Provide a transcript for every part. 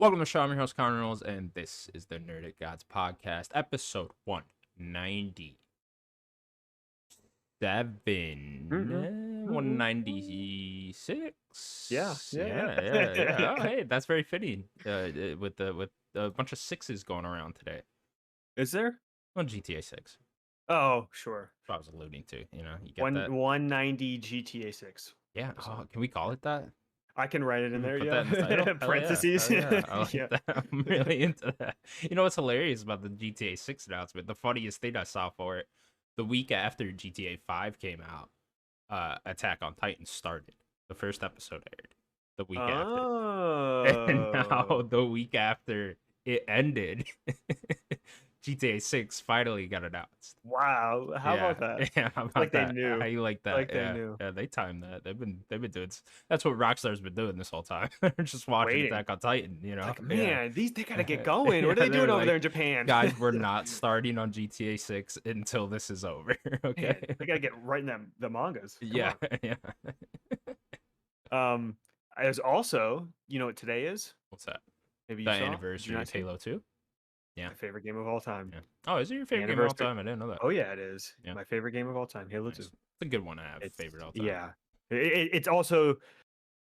Welcome to the show. I'm your host, Connor Reynolds, and this is the Nerdic Gods podcast, episode 197. Mm-mm. Mm-mm. 196. Yeah, yeah, Yeah. Oh, yeah. hey, that's very fitting. With a bunch of sixes going around today. Is there? On GTA 6. Oh, sure. That's what I was alluding to. You get One that? 190 GTA 6 Yeah. episode. Oh, can we call it that? I can write it in Can we there, put that yeah. in the title? Hell yeah. Parentheses. Hell yeah. I like Yeah. that. I'm really into that. You know what's hilarious about the GTA 6 announcement? The funniest thing I saw for it, the week after GTA 5 came out, Attack on Titan started. The first episode aired the week after. And now Oh. the week after it ended, GTA 6 finally got announced. Wow. How Yeah, about that? yeah. How about Like they that? How knew. you like that? Like they Yeah, knew. yeah. They timed that. They've been doing. That's what Rockstar's been doing this whole time. They're just watching Waiting. Attack on Titan. Like, Yeah, man, they gotta get going. yeah. What are they They're doing over there like, in Japan? guys, we're not starting on GTA 6 until this is over. Okay. Man, they gotta get right in the mangas. Come Yeah, yeah. on. There's also, you know what today is? What's that? Maybe The you saw? Did you anniversary not of see? Halo 2. Yeah, My favorite game of all time. yeah. Oh, is it your The favorite game of all anniversary. time? I didn't know that. Oh yeah, it is. Yeah, My favorite game of all time, Halo 2. nice. It's a good one to have. It's Favorite all time. yeah. It's also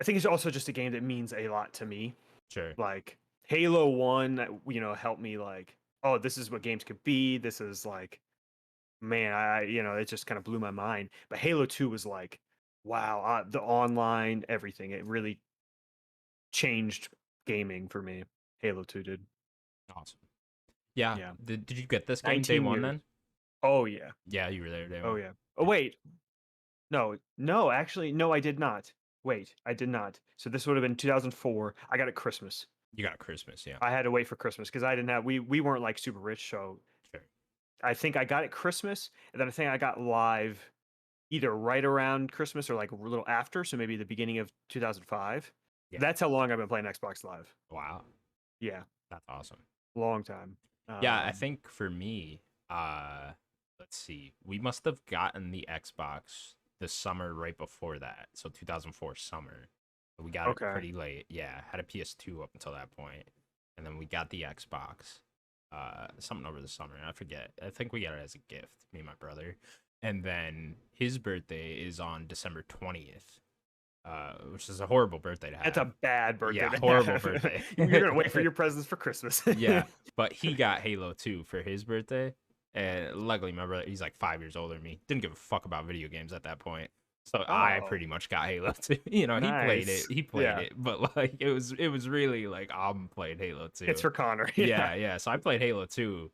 I think it's also just a game that means a lot to me. Sure. Like Halo 1, helped me like, oh, this is what games could be. This is like, man, it just kind of blew my mind. But Halo 2 was like, wow, the online, everything. It really changed gaming for me. Halo 2 did. Awesome. Yeah. Yeah. Did you get this game day 19 one years. then? Oh yeah. Yeah, you were there day Oh one. yeah. Oh wait. No, actually, no, I did not. Wait, I did not. So this would have been 2004. I got it Christmas. You got Christmas, yeah. I had to wait for Christmas because I didn't have we weren't like super rich, so Sure. I think I got it Christmas, and then I think I got live either right around Christmas or like a little after, so maybe the beginning of 2005. Yeah. That's how long I've been playing Xbox Live. Wow. Yeah, That's awesome. long time. Yeah, I think for me, let's see. We must have gotten the Xbox the summer right before that. So 2004 summer. We got it Okay. pretty late. Yeah, had a PS2 up until that point. And then we got the Xbox. Something over the summer. I forget. I think we got it as a gift, me and my brother. And then his birthday is on December 20th. Which is a horrible birthday to have. That's a bad birthday. Yeah, to horrible have. birthday. You're gonna wait for your presents for Christmas. Yeah, but he got Halo 2 for his birthday, and luckily my brother, he's like 5 years older than me, didn't give a fuck about video games at that point. So I Oh, pretty much got Halo 2. He played it, nice. he played it, but like it was really like I'm playing Halo 2. It's for Connor. Yeah. So I played Halo 2,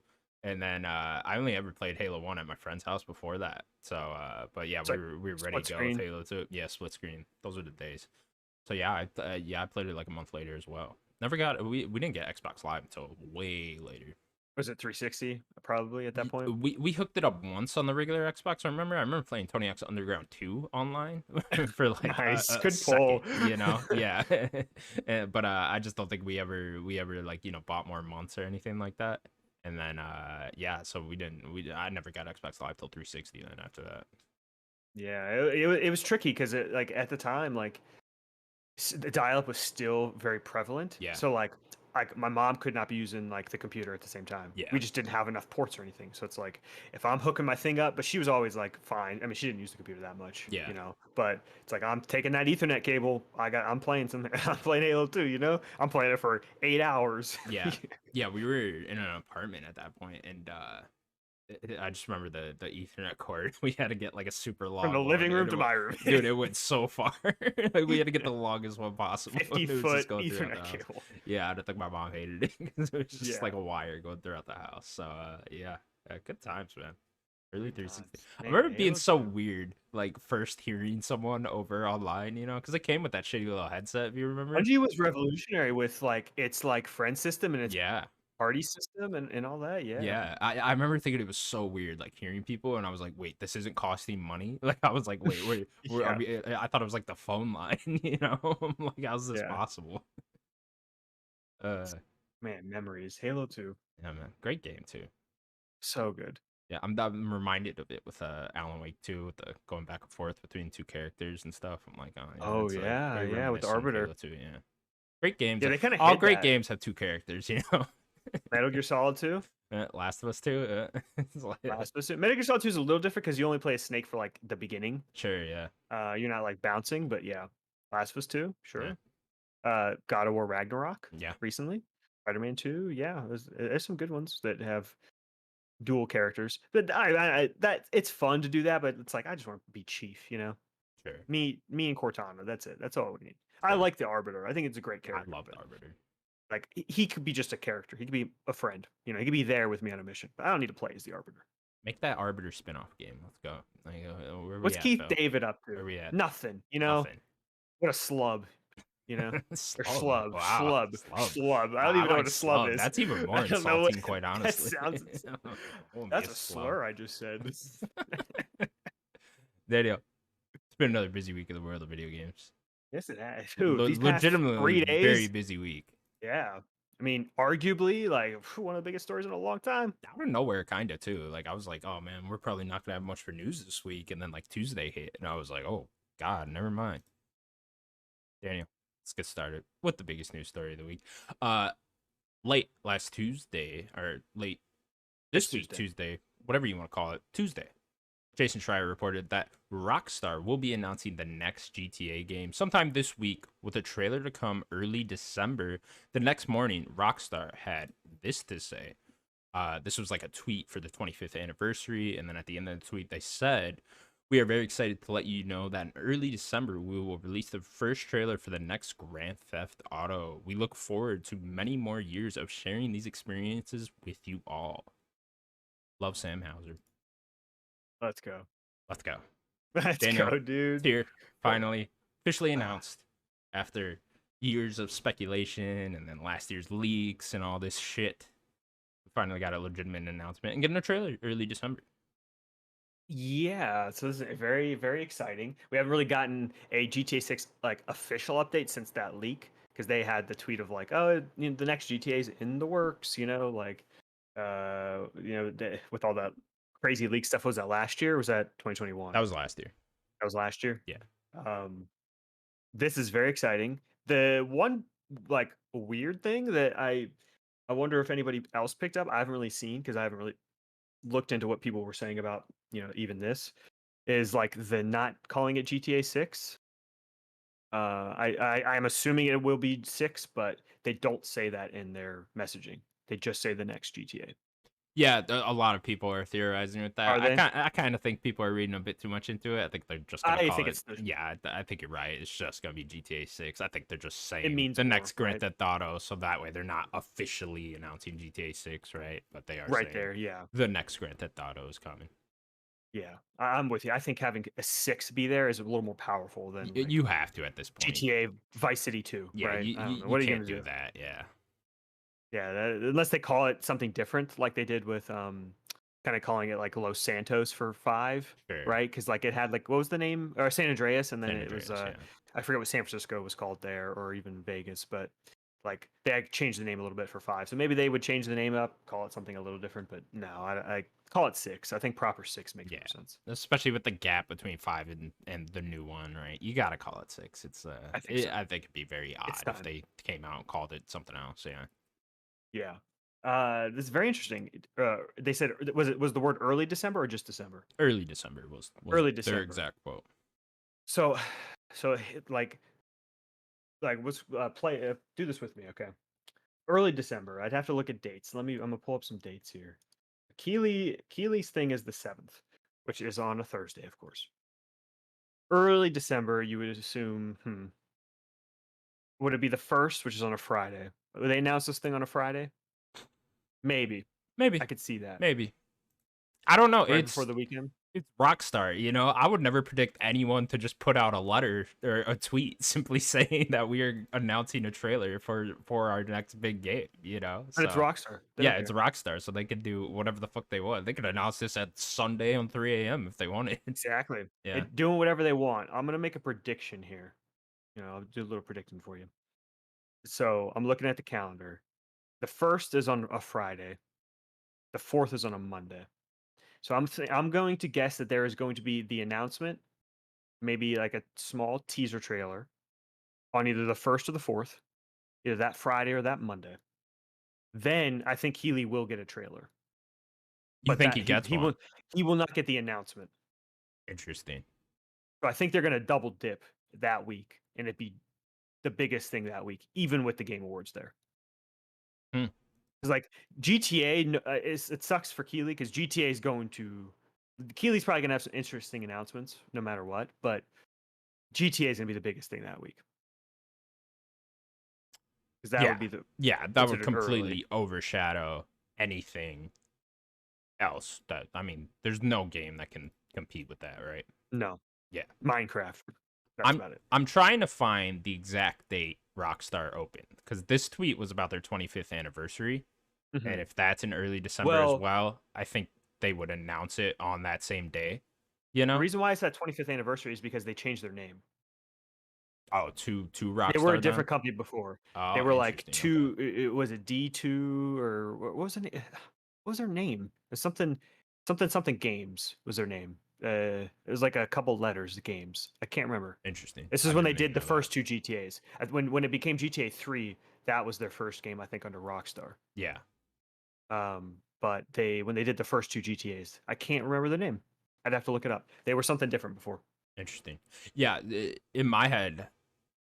and then I only ever played Halo 1 at my friend's house before that. So but yeah, It's we like were ready split to go with screen. Halo 2. Yeah, split screen. Those are the days. So yeah, I played it like a month later as well. Never got we didn't get Xbox Live until way later. Was it 360 probably at that point? We hooked it up once on the regular Xbox. I remember playing Tony Hawk's Underground 2 online for like Nice. a Good second, pull. yeah. But I just don't think we ever like bought more months or anything like that. And then yeah, so I never got Xbox Live till 360 then after that. Yeah, it was tricky because like at the time like the dial-up was still very prevalent. Yeah. So like my mom could not be using like the computer at the same time. Yeah. We just didn't have enough ports or anything. So it's like if I'm hooking my thing up, but she was always like fine. I mean, she didn't use the computer that much, Yeah. But it's like I'm taking that Ethernet cable. I'm playing I'm playing Halo 2, I'm playing it for 8 hours. Yeah. Yeah, we were in an apartment at that point, and I just remember the Ethernet cord. We had to get like a super long From the one, living room and to my room. dude, it went so far. Like we had to get the longest one possible. 50-foot throughout Ethernet the house. cable. Yeah, I don't think my mom hated it because it was just Yeah. like a wire going throughout the house. So yeah, good times, man. Early Good 360. times. I Man, remember it being Halo so 2. weird, like first hearing someone over online, because it came with that shitty little headset. If you remember. Bungie was revolutionary with like its like friend system and its Yeah. party system and all that. Yeah. Yeah, I remember thinking it was so weird, like hearing people, and I was like, "Wait, this isn't costing money?" Like I was like, "Wait, are Yeah. we?" I thought it was like the phone line, I'm like, "How's this Yeah. possible?" Uh, Man, memories. Halo 2. yeah, man, great game too. So good. Yeah, I'm reminded of it with Alan Wake 2, with the going back and forth between two characters and stuff. I'm like, oh yeah, Oh it's like yeah, very yeah, with the reminiscent of Arbiter. Halo 2, yeah. Great games. Yeah, they kind of All hid great that. games have two characters, you know. Metal Gear Solid 2. Last of Us 2. It's like- Last of Us 2. Metal Gear Solid 2 is a little different because you only play as Snake for like the beginning. sure, yeah, You're not like bouncing, but yeah. Last of Us 2, yeah, sure. God of War Ragnarok yeah. recently. Spider-Man 2, yeah. There's some good ones that have dual characters. But that it's fun to do that, but it's like I just want to be Chief, you know. Sure, Me and Cortana. That's it. That's all we need. I sure. like the Arbiter. I think it's a great I character, love but the Arbiter. like he could be just a character. He could be a friend. You know, he could be there with me on a mission. But I don't need to play as the Arbiter. Make that Arbiter spin-off game. Let's go. Like, where we What's at, Keith Phil? David up Where to? we at? Nothing. You know, Nothing. what a slub. You know, or Slub. schlub, Wow. schlub, Slub. schlub. I Wow, don't I even know like what a slub slub. is. That's even more I don't know what insulting, quite that honestly. sounds. Won't be That's a slub. slur I just said. Daniel, it's been another busy week in the world of video games. Yes, it has. Dude, these past Legitimately 3 very days. busy week. Yeah, I mean, arguably, like one of the biggest stories in a long time. Out of nowhere, kind of too. Like I was like, oh man, we're probably not gonna have much for news this week, and then like Tuesday hit, and I was like, oh god, never mind. Daniel, let's get started with the biggest news story of the week. Late last Tuesday, or late this week, Tuesday, whatever you want to call it, Tuesday. Jason Schreier reported that Rockstar will be announcing the next GTA game sometime this week with a trailer to come early December. The next morning, Rockstar had this to say. This was like a tweet for the 25th anniversary, and then at the end of the tweet, they said, "We are very excited to let you know that in early December, we will release the first trailer for the next Grand Theft Auto. We look forward to many more years of sharing these experiences with you all. Love, Sam Hauser." Let's go. Let's go. Let's Daniel, go, dude. it's here, finally, officially announced after years of speculation and then last year's leaks and all this shit. We finally got a legitimate announcement and getting a trailer early December. Yeah, so this is very, very exciting. We haven't really gotten a GTA 6 like official update since that leak because they had the tweet of like, oh, you know, the next GTA is in the works. You know, like, with all that crazy leak stuff. Was that last year? Or was that 2021? That was last year. That was last year. Yeah. This is very exciting. The one like weird thing that I wonder if anybody else picked up. I haven't really seen because I haven't really looked into what people were saying about even this is like the not calling it GTA 6. I'm assuming it will be 6, but they don't say that in their messaging. They just say the next GTA. Yeah, a lot of people are theorizing with that. Are they? I kind of think people are reading a bit too much into it. I think they're just gonna I call think it. it's the, Yeah, I think you're right. It's just gonna be GTA 6. I think they're just it saying means the more, next Grand right? Theft Auto, so that way they're not officially announcing GTA 6, right? But they are Right saying there, yeah. the next Grand Theft Auto is coming. Yeah, I'm with you. I think having a 6 be there is a little more powerful than like You have to at this point. GTA Vice City 2, Yeah, right? you, I don't you, know. you What are you can't gonna do do? that. Yeah. Yeah, unless they call it something different, like they did with kind of calling it like Los Santos for 5, Sure. right? Because like it had like what was the name or San Andreas, and then San it was Andreas, yeah. I forget what San Francisco was called there, or even Vegas, but like they had changed the name a little bit for 5, so maybe they would change the name up, call it something a little different. But no, I call it 6. I think proper 6 makes Yeah. more sense. Especially with the gap between 5 and the new one, right? You gotta call it 6. It's I think so. I think it'd be very It's odd if time. they came out and called it something else. Yeah. Yeah. This is very interesting. They said was the word early December or just December? Early December was Early their December. exact quote. So, like let's do this with me, okay? Early December. I'd have to look at dates. I'm gonna pull up some dates here. Keely's thing is the 7th, which is on a Thursday, of course. Early December, you would assume. Would it be the 1st, which is on a Friday? Would they announce this thing on a Friday? Maybe. Maybe. I could see that. Maybe. I don't know. Right before the weekend. It's Rockstar, you know. I would never predict anyone to just put out a letter or a tweet simply saying that we are announcing a trailer for our next big game, you know. And it's Rockstar. Yeah, it's Rockstar, so they could do whatever the fuck they want. They could announce this at Sunday on 3 a.m. if they wanted. Exactly. Yeah. Doing whatever they want. I'm gonna make a prediction here. I'll do a little predicting for you. So I'm looking at the calendar. The 1st is on a Friday. The 4th is on a Monday. So I'm going to guess that there is going to be the announcement, maybe like a small teaser trailer on either the 1st or the 4th. either that Friday or that Monday. Then I think Keighley will get a trailer, You but think that he gets one? he will not get the announcement. Interesting. So I think they're going to double dip that week, and it'd be the biggest thing that week, even with the Game Awards there. Hmm. Because like GTA, it sucks for Keighley because GTA is going to Keighley's probably going to have some interesting announcements no matter what, but GTA is going to be the biggest thing that week because that would Yeah. be the Yeah, that would considered early. completely overshadow anything else. That I mean, there's no game that can compete with that, right? No, Yeah. Minecraft. That's I'm about it. I'm trying to find the exact date Rockstar opened because this tweet was about their 25th anniversary, Hmm. and if that's in early December as Well, well, I think they would announce it on that same day. the reason why it's that 25th anniversary is because they changed their name. Oh, to They were a Rockstar then. different company before. They Oh, were like interesting. Okay, two. It was a D2 or what was the name? What was their name? It was something games was their name. It was like a couple letters. Games. I can't remember. interesting. This I is when didn't they even did the know that. first two GTA's. When it became GTA 3, that was their first game I think under Rockstar. Yeah, But when they did the first two GTA's, I can't remember the name. I'd have to look it up. They were something different before. interesting. Yeah, in my head,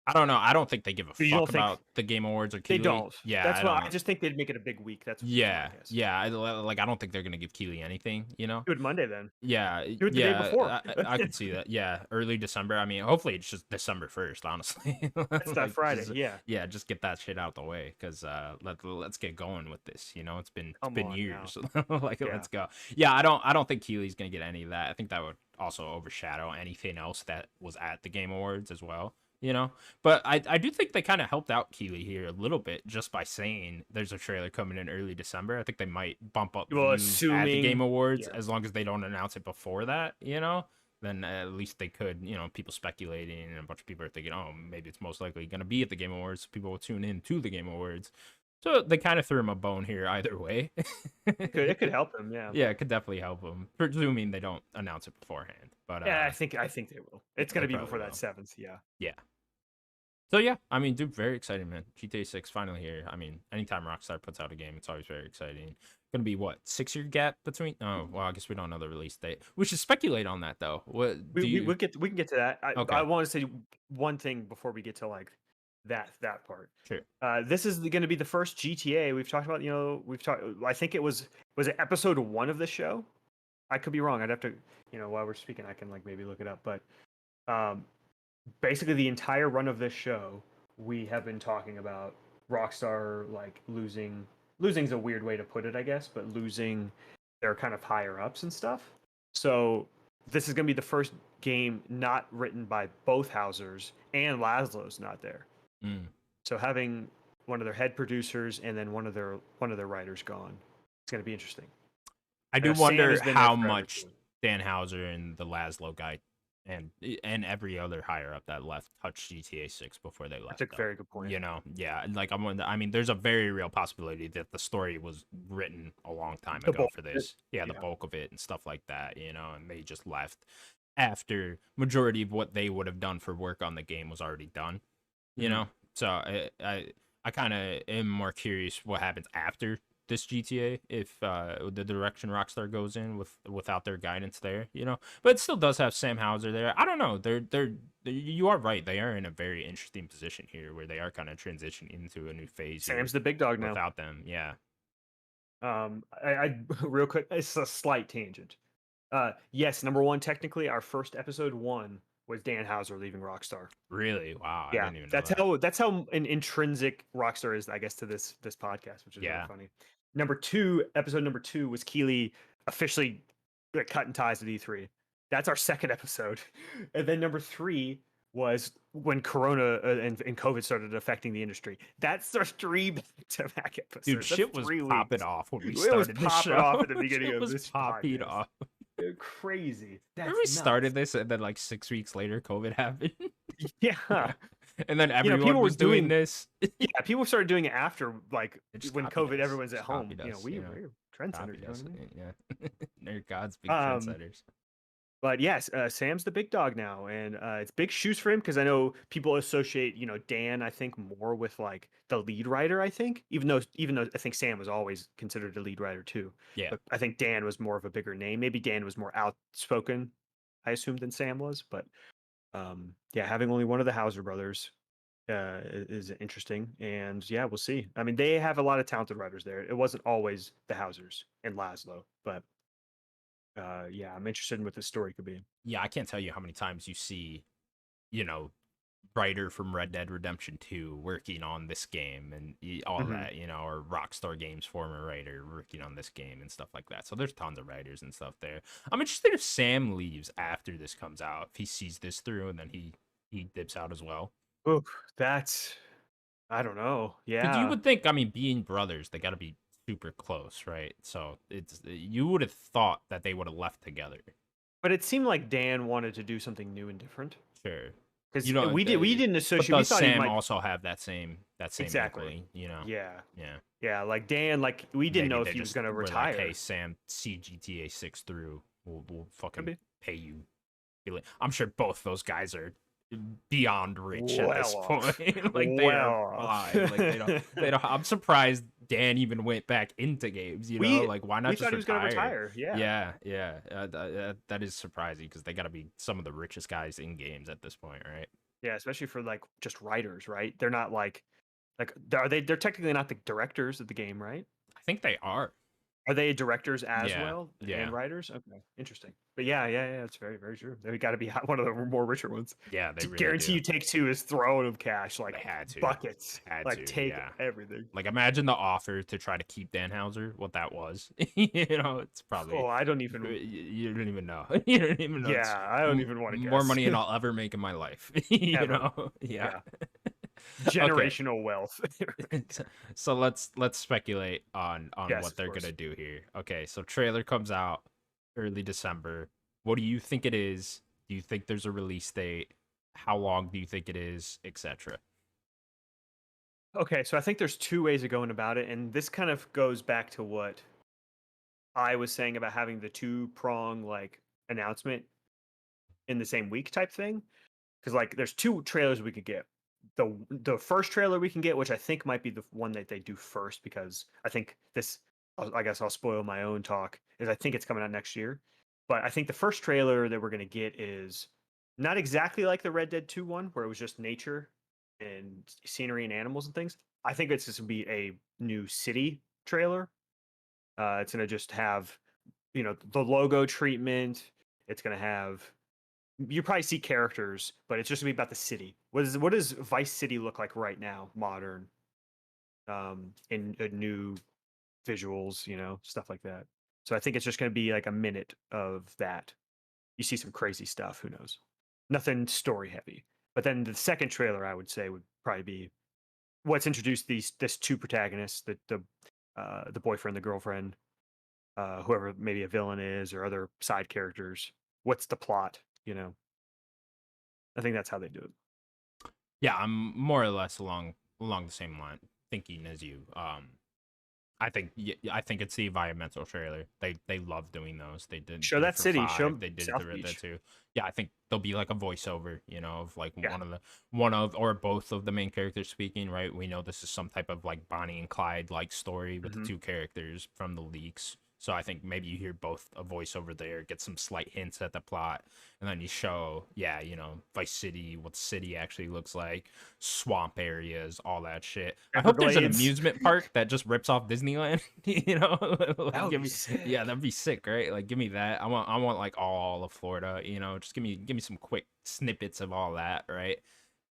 I don't know. I don't think they give a But you fuck don't think about the Game Awards or they Keighley. don't? Yeah, That's I why don't I know. just think they'd make it a big week. That's my Yeah, guess. yeah. Like I don't think they're gonna give Keighley anything. You know. Do it Monday then. Yeah, Do it the day yeah. before. I could see that. Yeah, early December. I mean, hopefully it's just December 1st. Honestly, That's that like Friday. just Yeah. yeah, just get that shit out the way because let's get going with this. You know, it's Come been on now. years. Like Yeah. let's go. Yeah, I don't think Keighley's gonna get any of that. I think that would also overshadow anything else that was at the Game Awards as well. You know, but I do think they kind of helped out Keighley here a little bit just by saying there's a trailer coming in early December. I think they might bump up Well, views at the Game assuming. Awards Yeah. as long as they don't announce it before that, you know. Then at least they could, people speculating and a bunch of people are thinking, oh, maybe it's most likely going to be at the Game Awards. So people will tune in to the Game Awards. So they kind of threw him a bone here either way. It could help them. Yeah. Yeah, it could definitely help them, presuming they don't announce it beforehand. But Yeah. I think they will. yeah, It's they gonna be probably before that will. 7th. Yeah. Yeah. So yeah, I mean, dude, very exciting, man. GTA 6 finally here. I mean, anytime Rockstar puts out a game, it's always very exciting. Gonna be what, 6 year gap between? Oh, well, I guess we don't know the release date. We should speculate on that though. What do you? We can get to that. I Okay, want to say one thing before we get to like that part. sure. This is going to be the first GTA we've talked about. We've talked. I think was it episode 1 of this show. I could be wrong. I'd have to, while we're speaking, I can like maybe look it up. But um, basically, the entire run of this show, we have been talking about Rockstar like losing. Losing's a weird way to put it, I guess, but losing their kind of higher ups and stuff. So this is going to be the first game not written by both Housers, and Laszlo's not there. Mm. So having one of their head producers and then one of their writers gone, it's going to be interesting. I I do know Sam wonder has been there how forever much too. Dan Houser and the Laszlo guy and every other higher up that left touched GTA 6 before they That's left a though. very good point. Yeah, like I mean, there's a very real possibility that the story was written a long time The ago bulk for of it. this. Yeah, the Yeah. bulk of it and stuff like that, and they just left after majority of what they would have done for work on the game was already done. You Mhm. know, so I kind of am more curious what happens after this GTA if the direction Rockstar goes in without their guidance there, But it still does have Sam Houser there. I don't know. You are right. They are in a very interesting position here where they are kind of transitioning into a new phase here Sam's the big dog now. without them. Yeah. I real quick, it's a slight tangent. Yes, number one, technically, our first episode 1 was Dan Houser leaving Rockstar. Really? Wow. I Yeah, didn't even know that. that's how an intrinsic Rockstar is, I guess, to this podcast, which is really Yeah. funny. Episode number 2 was Keeley officially like, cutting ties with E3. That's our second episode, and then number 3 was when Corona and COVID started affecting the industry. That's our 3 back-to-back episodes. Dude, That's shit was 3 popping weeks. off when we It was started this popping show. off at the beginning Shit of was this popping podcast. off. Crazy. That's Remember we started nuts. this and then like 6 weeks later COVID happened? Yeah. And then everyone people were was doing doing this. Yeah, people started doing it after like They just when copied COVID, us. everyone's at Just home. copied us, We're trendsetters. copied You know us. what I mean? Yeah. Nerd gods, big Um, trendsetters. But yes, Sam's the big dog now, and it's big shoes for him because I know people associate, Dan, I think, more with like the lead writer. I think, even though I think Sam was always considered a lead writer too, Yeah. but I think Dan was more of a bigger name. Maybe Dan was more outspoken, I assume, than Sam was. But yeah, having only one of the Hauser brothers is interesting, and yeah, we'll see. I mean, they have a lot of talented writers there. It wasn't always the Hausers and Laszlo, but yeah, I'm interested in what this story could be. Yeah, I can't tell you how many times you see, you know, writer from Red Dead Redemption 2 working on this game and all Hmm. that, or Rockstar Games former writer working on this game and stuff like that. So there's tons of writers and stuff there. I'm interested if Sam leaves after this comes out, if he sees this through and then he dips out as well. Ooh, that's I don't know. Because you Yeah, would think, I mean, being brothers, they got to be super close, right? So you would have thought that they would have left together. but it seemed like Dan wanted to do something new and different Sure. because You know, we didn't but associate. We does thought he Sam might also have that same exactly. inkling? Yeah, Yeah. yeah. Like Dan, like we didn't Maybe know if they he was just going to were like, "Hey, retire. Sam, see GTA 6 through. We'll Could fucking be pay you." I'm sure both those guys are beyond rich at this well point. off, Like they are well off. fine. Like they don't. I'm surprised Dan even went back into games. we Like why we not just thought he was going to retire? retire. Yeah, Yeah, yeah. That is surprising because they got to be some of the richest guys in games at this point, right? yeah. Especially for like just writers, right? They're not like are they? They're technically not the directors of the game, right? I think they are. Are they directors as Yeah, well and yeah, writers? Okay, interesting. But yeah, yeah, yeah, it's very, very true. They got to be one of the more richer ones. yeah. They really Guarantee do. you take two is throwing them cash They like had to, buckets. had Like to. take Yeah. everything. Like imagine the offer to try to keep Danhauser, what that was. It's probably Oh, I don't even. you don't even know. You don't even know. It's Yeah, I don't even want to more guess. money than I'll ever make in my life. Ever. Yeah. Yeah, Okay. generational wealth. So let's speculate on Yes, what of they're course. gonna do here. Okay, so trailer comes out early December. What do you think it is? Do you think there's a release date? How long do you think it is, etc.? Okay, so I think there's two ways of going about it, and this kind of goes back to what I was saying about having the two-prong like announcement in the same week type thing. Because like there's two trailers we could get. The first trailer we can get, which I think might be the one that they do first, because I think this. I guess I'll spoil my own talk. Is I think it's coming out next year, but I think the first trailer that we're gonna get is not exactly like the Red Dead 2 one, where it was just nature and scenery and animals and things. I think it's just gonna be a new city trailer. It's gonna just have the logo treatment. It's gonna have you probably see characters, but it's just gonna be about the city. What does Vice City look like right now, modern, in new visuals, stuff like that. So I think it's just gonna be like a minute of that. You see some crazy stuff. Who knows? Nothing story heavy. But then the second trailer, I would say, would probably be what's introduced this two protagonists, the boyfriend, the girlfriend, whoever maybe a villain is, or other side characters. What's the plot? I think that's how they do it. Yeah, I'm more or less along the same line thinking as you. I think it's the environmental trailer. They love doing those. They Show did it that for city. Show five. 'em They did it to South Red Dead Beach. 2. Yeah, I think there'll be like a voiceover, of like Yeah. one of or both of the main characters speaking. Right? We know this is some type of like Bonnie and Clyde like story with the Hmm. two characters from the leaks. So I think maybe you hear both a voiceover there, get some slight hints at the plot, and then you show, yeah, Vice City, what the city actually looks like, swamp areas, all that shit. I hope there's an Everglades. amusement park that just rips off Disneyland. That Like would give be me, yeah, sick. that'd be sick, right? Like give me that. I want like all of Florida. Just give me some quick snippets of all that, right?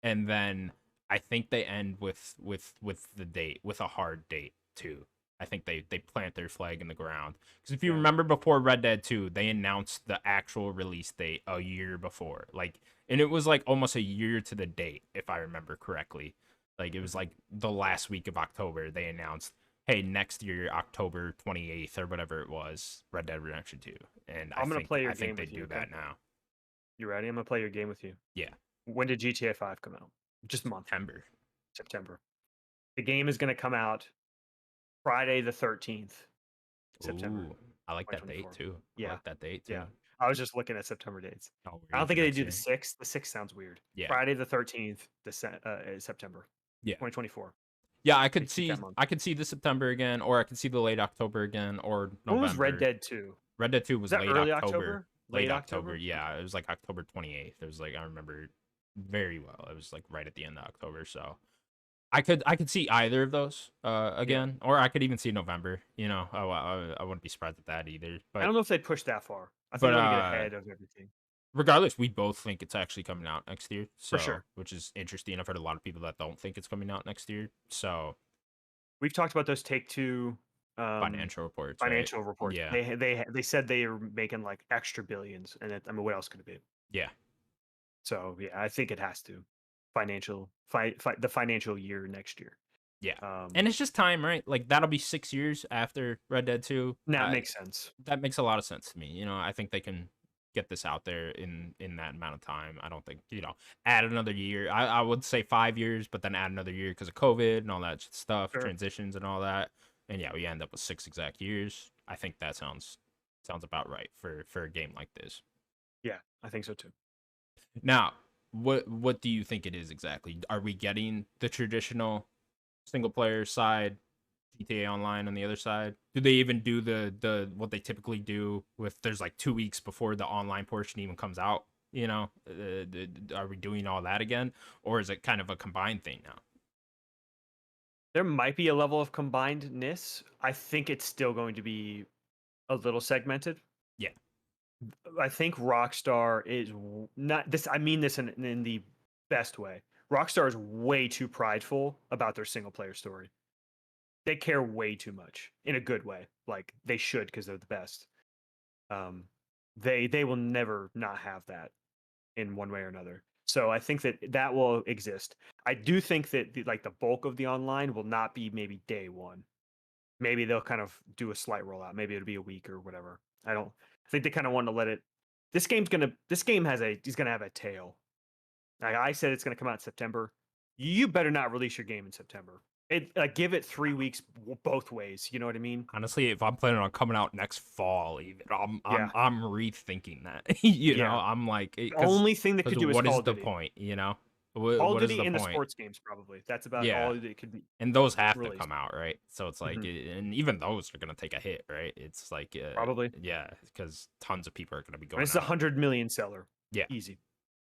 And then I think they end with the date, with a hard date too. I think they plant their flag in the ground because if you Yeah. remember before Red Dead 2, they announced the actual release date a year before, like, and it was like almost a year to the date if I remember correctly. Like it was Mhm. like the last week of October they announced, hey, next year October 28th or whatever it was, Red Dead Redemption 2, and I I'm gonna think play I your think game they with you. do Okay. that now. You ready? I'm gonna play your game with you. Yeah, When did GTA 5 come out? Just a month. September. September. The game is gonna come out Friday the 13th, September Ooh, I like that date 2024. too. I Yeah. like that date too. Yeah. I was just looking at September dates. Oh, I we're don't think into they next do the year. 6th. The 6th sounds weird. Yeah, Friday the 13th, is September yeah, 2024. yeah. They keep that month. I could see the September again, or I could see the late October again, or When was Red November. Dead 2? Red Dead 2 Is was that late early October. October? Late Late October, October? yeah. Okay. It was like October 28th. It was like I remember very well. It was like right at the end of October. So I could see either of those Yeah. again, or I could even see November. You know, I wouldn't be surprised at that either. I don't know if they push that far. I think But they want to get ahead of everything. regardless, we both think it's actually coming out next year. For So sure. which is interesting. I've heard a lot of people that don't think it's coming out next year. So We've talked about those Take-Two financial reports, right? financial reports. Yeah, They said they are making like extra billions, and I mean, what else could it be? yeah. So yeah, I think it has to the financial year next year. Yeah. Um, And it's just time, right? Like that'll be 6 years after Red Dead 2. that makes sense. That makes a lot of sense to me. You know, I think they can get this out there in that amount of time. I don't think, add another year. I would say 5 years, but then add another year because of COVID and all that stuff, Sure. transitions and all that. And yeah, we end up with 6 exact years. I think that sounds about right for a game like this. Yeah, I think so too. Now, what do you think it is exactly? Are we getting the traditional single player side, GTA Online on the other side? Do they even do the what they typically do with there's like 2 weeks before the online portion even comes out? You know, are we doing all that again, or is it kind of a combined thing now? There might be a level of combinedness. I think it's still going to be a little segmented. Yeah, I think Rockstar is not this. I mean this in the best way. Rockstar is way too prideful about their single player story. They care way too much in a good way. Like they should because they're the best. Um, they will never not have that in one way or another. So I think that that will exist. I do think that like the bulk of the online will not be maybe day one. Maybe they'll kind of do a slight rollout. Maybe it'll be a week or whatever. I think they kind of want to let it. This game he's gonna have a tail. Like I said, it's gonna come out in September. You better not release your game in September. Give it 3 weeks both ways. You know what I mean? honestly, if I'm planning on coming out next fall, even Yeah, I'm rethinking that. You know, yeah. I'm like, The because only thing that could do is what Call is of the Duty. point? You know, Call of what is Duty the and the point? sports games probably. That's about Yeah, all that could be and those have to released. come out, right? So it's like, Hmm. and even those are gonna take a hit, right? It's like, Probably. yeah, because tons of people are gonna be I mean, going it's a out. 100 million seller. Yeah, Easy.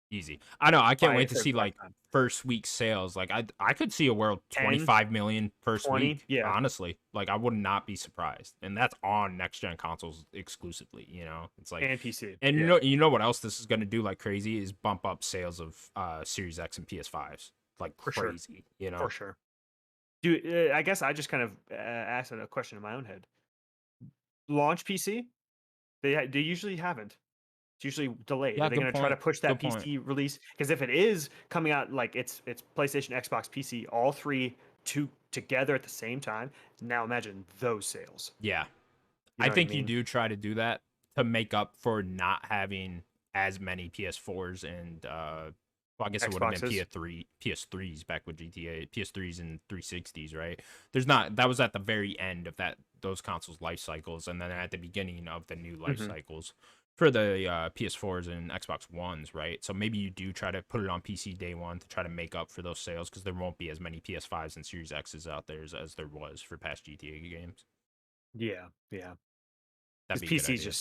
easy. I know. I can't Buy wait it to for see the like lifetime. first week sales. Like I could see a world 10, 25 million first 20. week. Yeah. Honestly, like I would not be surprised, and that's on next gen consoles exclusively. You know, it's like, And PC. and Yeah. you know what else this is gonna do like crazy is bump up sales of Series X and PS5s like For sure. crazy. You For know, sure. Dude, I guess I just kind of asked a question in my own head. Launch PC? They usually haven't. It's usually delayed. Are yeah, they good going to try to point. push that Good point. PC release? Because if it is coming out like it's PlayStation, Xbox, PC, all three together at the same time, now imagine those sales. Yeah. You I know what I think you mean? do try to do that to make up for not having as many PS4s and well, I guess it would have been Xboxes. PS3s back with GTA, PS3s and 360s, right? There's not that was at the very end of those consoles life cycles and then at the beginning of the new life Hmm. cycles for the PS4s and Xbox Ones, right? So maybe you do try to put it on PC day one to try to make up for those sales because there won't be as many PS5s and Series X's out there as there was for past GTA games. Yeah, yeah. That'd Because be a good idea.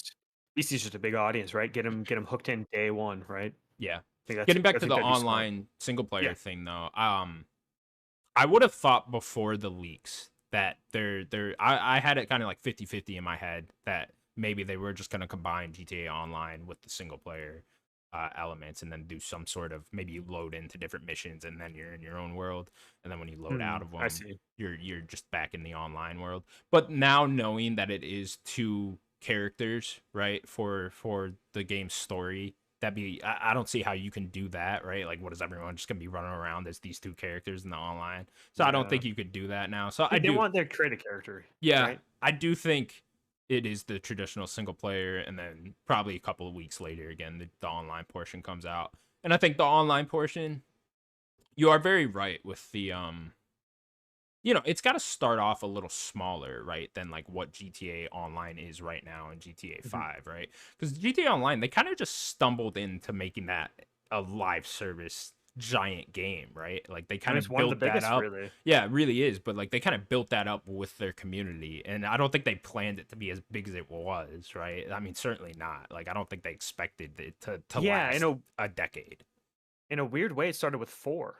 PC is just a big audience, right? Get them hooked in day one, right? Yeah. I Getting back to think the that'd be smart. online single player Yeah. thing though, I would have thought before the leaks that I had it kind of like 50-50 in my head that maybe they were just going to combine GTA Online with the single player elements and then do some sort of maybe you load into different missions and then you're in your own world and then when you load out of I them see. you're just back in the online world. But now knowing that it is two characters, right, for the game's story, I don't see how you can do that, right? Like what is everyone just gonna be running around as these two characters in the online? So I don't Yeah. think you could do that now. So I They do, want their create a character, yeah, right? I do think it is the traditional single player, and then probably a couple of weeks later, again, the online portion comes out. And I think the online portion, you are very right with the it's got to start off a little smaller, right, than like what GTA Online is right now and GTA Mhm. 5, right? Because GTA Online, they kind of just stumbled into making that a live service giant game, right? Like they I kind mean, it's of one of the built that biggest, up. really. Yeah, it really is. But like they kind of built that up with their community. And I don't think they planned it to be as big as it was, right? I mean, certainly not. Like I don't think they expected it to Yeah, last a decade. in a weird way, it started with 4,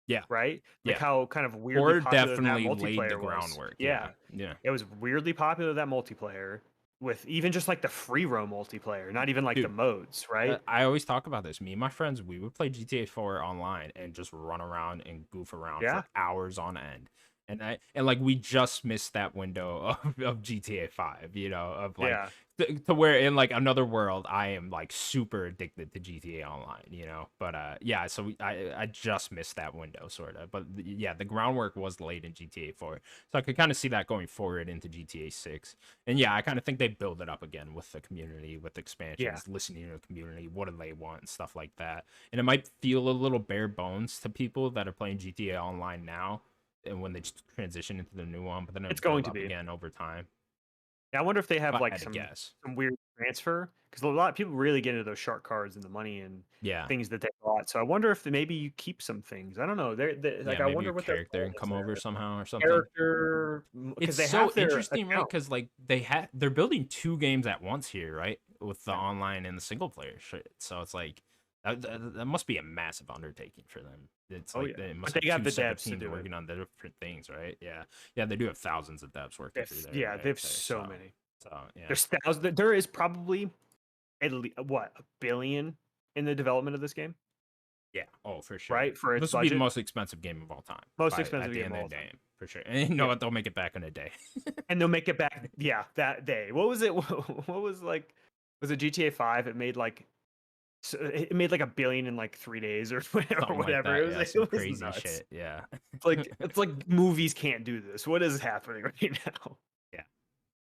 Yeah. right? Like Yeah. how kind of weirdly Or popular that definitely laid the multiplayer was. groundwork. Yeah. Yeah, Yeah. it was weirdly popular, that multiplayer, with even just like the free roam multiplayer, not even like the Dude, modes, right? I always talk about this. Me and my friends, we would play GTA 4 online and just run around and goof around Yeah, for hours on end. And like we just missed that window of GTA 5, of like yeah. to where in like another world I am like super addicted to GTA Online, But yeah, so I just missed that window sort of. But yeah, the groundwork was laid in GTA 4. So I could kind of see that going forward into GTA 6. And yeah, I kind of think they build it up again with the community, with Yeah. expansions, listening to the community, what do they want, and stuff like that. And it might feel a little bare bones to people that are playing GTA Online now, and when they just transition into the new one, but then It's it'll going build to up be. again over time. Yeah, I wonder if they If have I like had to guess. some weird transfer, because a lot of people really get into those shark cards and the money and Yeah, things that they bought. So I wonder if maybe you keep some things. I don't know. Like yeah, I maybe wonder your what their character plan can is come over there. somehow or something. Character, It's because they so have their interesting, right? account. Because like they're building two games at once here, right? With the Yeah. online and the single player shit. So it's like that must be a massive undertaking for them. It's Oh like yeah, they but must they have got two the separate devs to teams do it. working on the different things, right? Yeah, yeah, they do have thousands of devs working through there, Yeah, they right? have There, so so, many. yeah, There's thousands. There is probably at least what, 1 billion in the development of this game, yeah. Oh, for sure. right? For its This will be the budget, most expensive game of all time most by expensive at the game end of of all the time. day, for sure. And you know Yeah, what? They'll make it back in a day. and they'll make it back. Yeah, that day. What was it? What was like? Was it GTA 5? It made like it made like 1 billion in like 3 days or or Something like whatever. It that. was Yeah, some it was crazy nuts. shit. Yeah. It's like movies can't do this. What is happening right now? Yeah.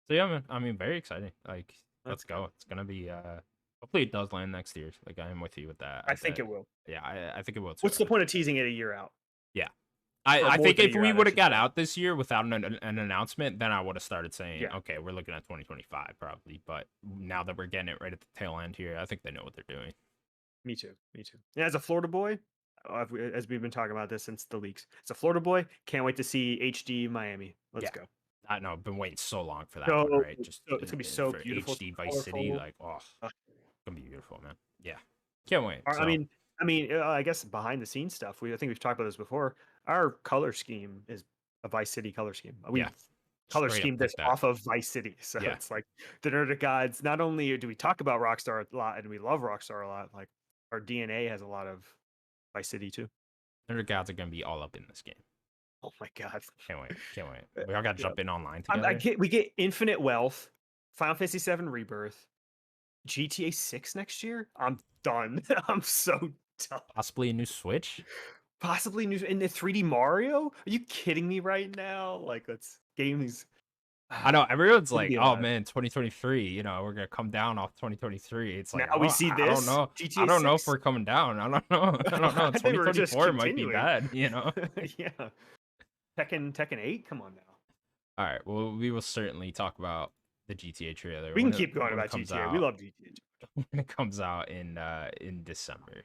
So yeah, man. I mean, very exciting. Like, Let's let's go. go. It's gonna be hopefully it does land next year. Like I am with you with that. I think it will. Yeah, I think it will too. What's the point of teasing it a year out, Yeah. or I more think than a if year we out, I would have should got say? out this year without an announcement, then I would have started saying, Yeah, okay, we're looking at 2025 probably. But now that we're getting it right at the tail end here, I think they know what they're doing. me too. Me too. And as a Florida boy, as we've been talking about this since the leaks, as a Florida boy, can't wait to see HD Miami. Let's Yeah. go. I know. I've been waiting so long for that one, So, right? Just it's gonna be so for beautiful, so HD Vice City, colorful. like, oh, it's Uh, gonna be beautiful, man. Yeah, can't wait. I So mean, I guess behind the scenes stuff. I think we've talked about this before. Our color scheme is a Vice City color scheme. yeah, We color straight up schemed this pick that. off of Vice City, so Yeah, it's like the Nerdic gods. Not only do we talk about Rockstar a lot and we love Rockstar a lot, like our DNA has a lot of Vice City too. Thunder Gods are gonna be all up in this game. Oh my god. Can't wait. Can't wait. We all got to Yeah. jump in online I together. get we get infinite wealth, Final Fantasy 7 Rebirth, GTA 6 next year. I'm done. I'm so done. Possibly a new Switch. Possibly new in the 3D Mario? Are you kidding me right now? Like, let's games. I know everyone's Good to like, be "Oh alive. man, 2023. We're gonna come down off 2023." It's like, Now we see I don't this know. I GTA don't know if 6. we're coming down. I don't know. I don't know. I think we're just 2024 might be continuing. bad. Yeah. Tekken 8. Come on now. All right. Well, we will certainly talk about the GTA trailer We can keep going when it about comes GTA. We out. love GTA. When it comes out in December.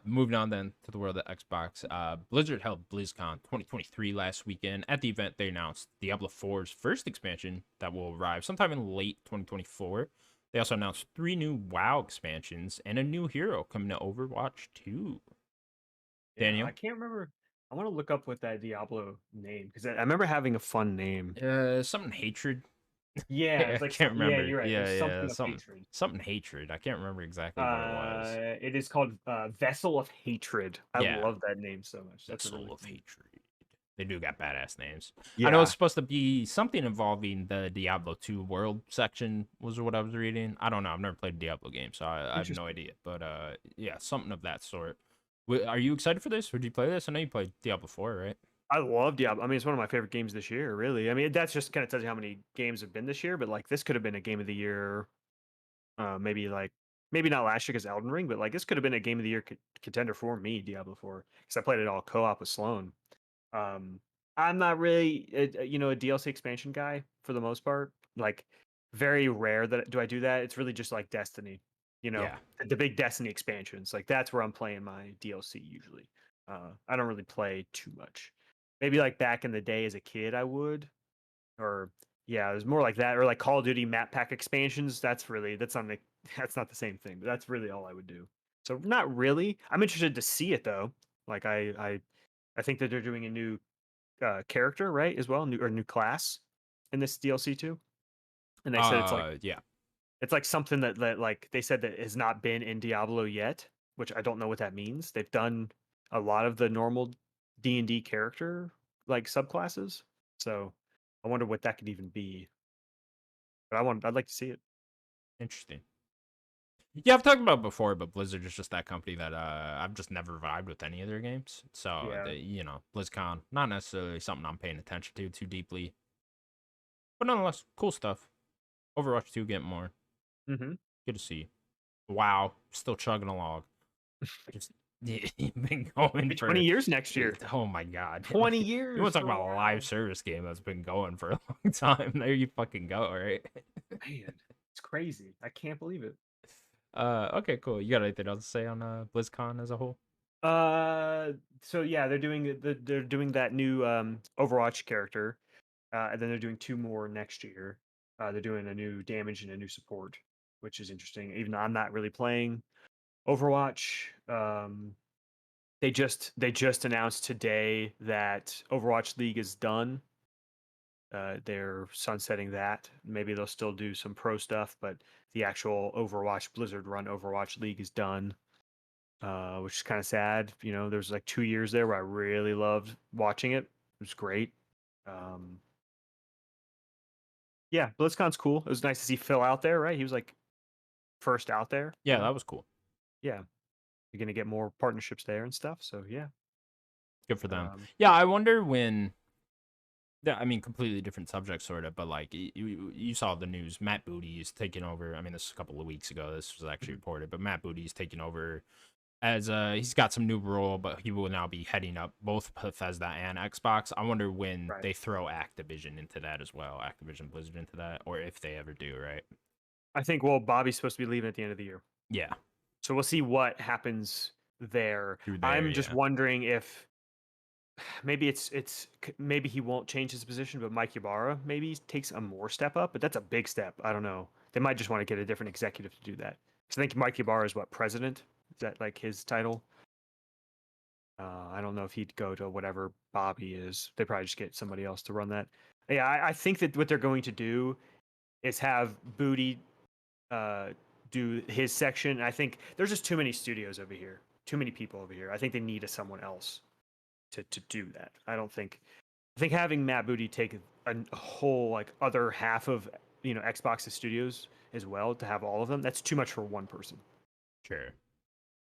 Moving on then to the world of Xbox. Blizzard held BlizzCon 2023 last weekend. At the event, they announced Diablo 4's first expansion that will arrive sometime in late 2024. They also announced 3 new WoW expansions and a new hero coming to Overwatch 2. Yeah, Daniel, I can't remember. I want to look up what that Diablo name, because I remember having a fun name. something hatred. Yeah, I it's like can't yeah, remember. you're right. It Yeah, was yeah, something of something hatred. something hatred. I can't remember exactly what it was. It is called Vessel of Hatred. I Yeah, love that name so much. the That's a soul really of cool name. hatred. They do got badass names. I know it's Yeah, supposed to be something involving the Diablo 2 world section was what I was reading. I don't know. I've never played a Diablo game, so I have no interesting. idea. But yeah, something of that sort. Are you excited for this? Would you play this? I know you played Diablo 4, right? I love Diablo. I mean, it's one of my favorite games this year. Really. I mean, that's just kind of tells you how many games have been this year. But like, this could have been a game of the year. Maybe like maybe not last year because Elden Ring, but like this could have been a game of the year contender for me, Diablo 4, because I played it all co-op with Sloan. Um, I'm not really, a DLC expansion guy for the most part. Like, very rare that do I do that. It's really just like Destiny, Yeah. the big Destiny expansions. Like that's where I'm playing my DLC usually. I don't really play too much. Maybe like back in the day as a kid, I would, or yeah, it was more like that, or like Call of Duty map pack expansions. That's not that's not the same thing, but that's really all I would do. So not really. I'm interested to see it though. Like I think that they're doing a new character, right, as well, new class in this DLC too. And they said Yeah. it's like something that like they said that has not been in Diablo yet, which I don't know what that means. They've done a lot of the normal D&D character like subclasses. So I wonder what that could even be. But I'd like to see it. Interesting. Yeah, I've talked about it before, but Blizzard is just that company that I've just never vibed with any of their games. So Yeah. BlizzCon, not necessarily something I'm paying attention to too deeply, but nonetheless, cool stuff. Overwatch 2 getting more. Mhm. Good to see. WoW still chugging along. Just you've been going Be 20 for years next year. oh my god. 20 You want years to talk for about a live WoW. service game that's been going for a long time? There you fucking go, right? Man, it's crazy. I can't believe it. Okay, cool. You got anything else to say on BlizzCon as a whole? Uh, so yeah, they're doing that new Overwatch character, and then they're doing two more next year. They're doing a new damage and a new support, which is interesting. Even though I'm not really playing Overwatch, they just announced today that Overwatch League is done. They're sunsetting that. Maybe they'll still do some pro stuff, but the actual Overwatch Blizzard run Overwatch League is done, which is kind of sad. There's like 2 years there where I really loved watching it. It was great. Um, yeah, BlizzCon's cool. It was nice to see Phil out there, right? He was like first out there. Yeah, that was cool. Yeah, you're gonna get more partnerships there and stuff. So yeah. Good for them. Um, Yeah, I wonder when. Yeah, I mean, completely different subject, sort of, but like you saw the news. Matt Booty is taking over. I mean, this is a couple of weeks ago. This was actually mhm, reported, but Matt Booty is taking over as he's got some new role, but he will now be heading up both Bethesda and Xbox. I wonder when right. they throw Activision into that as well, Activision Blizzard into that, or if they ever do, right? I think Bobby's supposed to be leaving at the end of the year, Yeah, so we'll see what happens there. through there, I'm just yeah, wondering if maybe maybe he won't change his position, but Mike Ybarra maybe takes a more step up, but that's a big step. I don't know. They might just want to get a different executive to do that. Because I think Mike Ybarra is what, president? Is that like his title? I don't know if he'd go to whatever Bobby is. They probably just get somebody else to run that. Yeah, I think that what they're going to do is have Booty uh, do his section. I think there's just too many studios over here, too many people over here. I think they need someone else to do that. I think having Matt Booty take a whole like other half of Xbox's studios as well to have all of them. That's too much for one person. sure.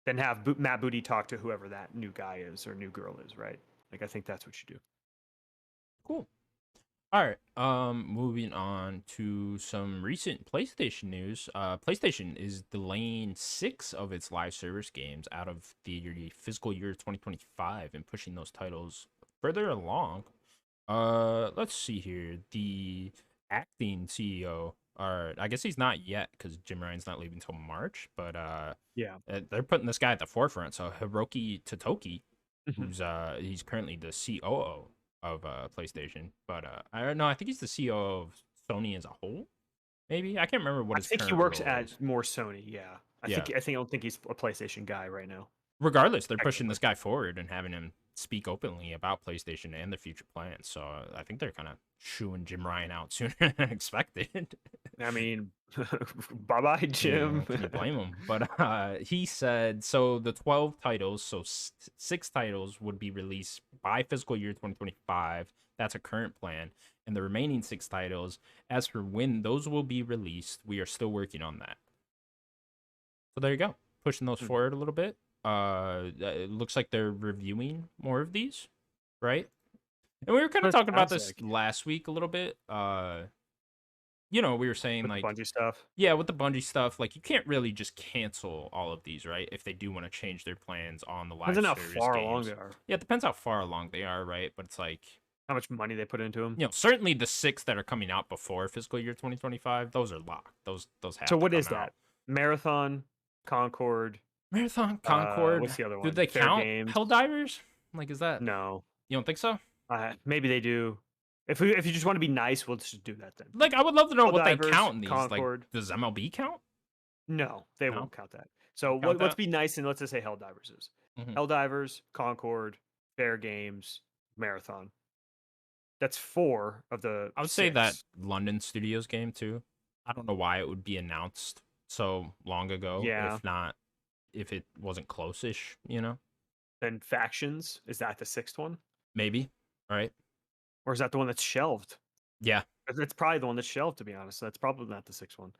Then have Matt Booty talk to whoever that new guy is or new girl is, right? Like I think that's what you do. Cool. All right. Moving on to some recent PlayStation news. PlayStation is delaying 6 of its live service games out of the fiscal year 2025 and pushing those titles further along. Let's see here. The acting CEO, or I guess he's not yet because Jim Ryan's not leaving until March, but Yeah. they're putting this guy at the forefront. So Hiroki Totoki, Mhm. who's he's currently the COO of PlayStation, but I don't know. I think he's the COO of Sony as a whole. Maybe I can't remember what I his think he current works role is. at more Sony. Yeah. Yeah. I don't think he's a PlayStation guy right now. Regardless, they're pushing Technically. this guy forward and having him speak openly about PlayStation and their future plans. So I think they're kind of shooing Jim Ryan out sooner than expected. I mean, bye bye, Jim. Can you blame him? But he said so. The 12 titles, so 6 titles would be released by fiscal year 2025. That's a current plan, and the remaining 6 titles, as for when those will be released, we are still working on that. So there you go, pushing those forward a little bit. It looks like they're reviewing more of these, right? And we were kind of What it talking about sounds this like last week a little bit. We were saying with the like, Bungie stuff. yeah, with the Bungie stuff, like you can't really just cancel all of these, right? If they do want to change their plans on the Depends live on how service far along they games. are. Yeah, it depends how far along they are, right? But it's like How much money they put into them. Certainly the 6 that are coming out before fiscal year 2025, those are locked. Those So have to what come is out. that? Marathon, Concord. Marathon, Concord. What's the other Do one? they Fair count Games. Helldivers? Like, is that No, you don't think so? maybe they do. If you just want to be nice, we'll just do that then. Like, I would love to know what they Helldivers, count in these. Like, Concord. does MLB count? No, they No, won't count that. So count let's that. be nice and let's just say Helldivers is. Hmm. Helldivers, Concord, Fair Games, Marathon. That's 4 of the I would say that 6. London Studios game too. I don't know why it would be announced so long ago. Yeah. If it wasn't close-ish, Then Factions, is that the 6th one? maybe. All right. Or is that the one that's shelved? Yeah. That's probably the one that's shelved, to be honest. That's probably not the 6th one.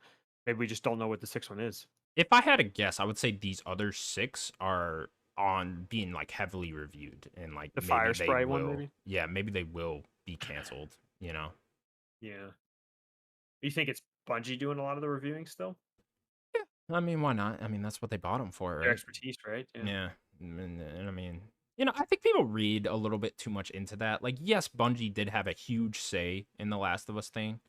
Maybe we just don't know what the 6th one is. If I had to guess, I would say these other 6 are on being like heavily reviewed and like The maybe Fire they Sprite one, will. maybe? Yeah, maybe they will be canceled. Yeah. You think it's Bungie doing a lot of the reviewing still? I mean, why not? I mean, that's what they bought them for, Their right? expertise, right? Yeah. And I mean, I think people read a little bit too much into that. Like, yes, Bungie did have a huge say in the Last of Us thing,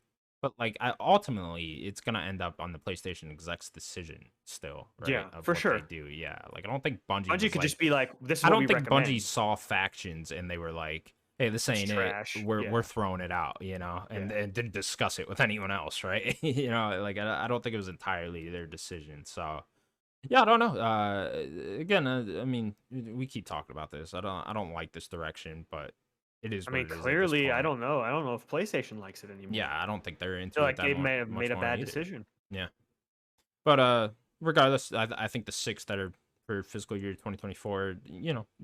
but like, ultimately, it's gonna end up on the PlayStation exec's decision still, right? Yeah, Of for what sure. they do. Yeah, like I don't think Bungie Bungie was could like, just be like, "This is I what we don't think recommend." Bungie saw Factions and they were like, "Hey, this It's ain't it. trash. We're Yeah. we're throwing it out," and Yeah. and didn't discuss it with anyone else, right? Like I don't think it was entirely their decision. So yeah, I don't know. Again, I mean, we keep talking about this. I don't like this direction, but it is I what mean, it is at this clearly, I point. don't know. I don't know if PlayStation likes it anymore. Yeah, I don't think they're I feel into it like that they may have much made a more bad either. decision. Yeah, but regardless, I think the 6 that are for fiscal year 2024,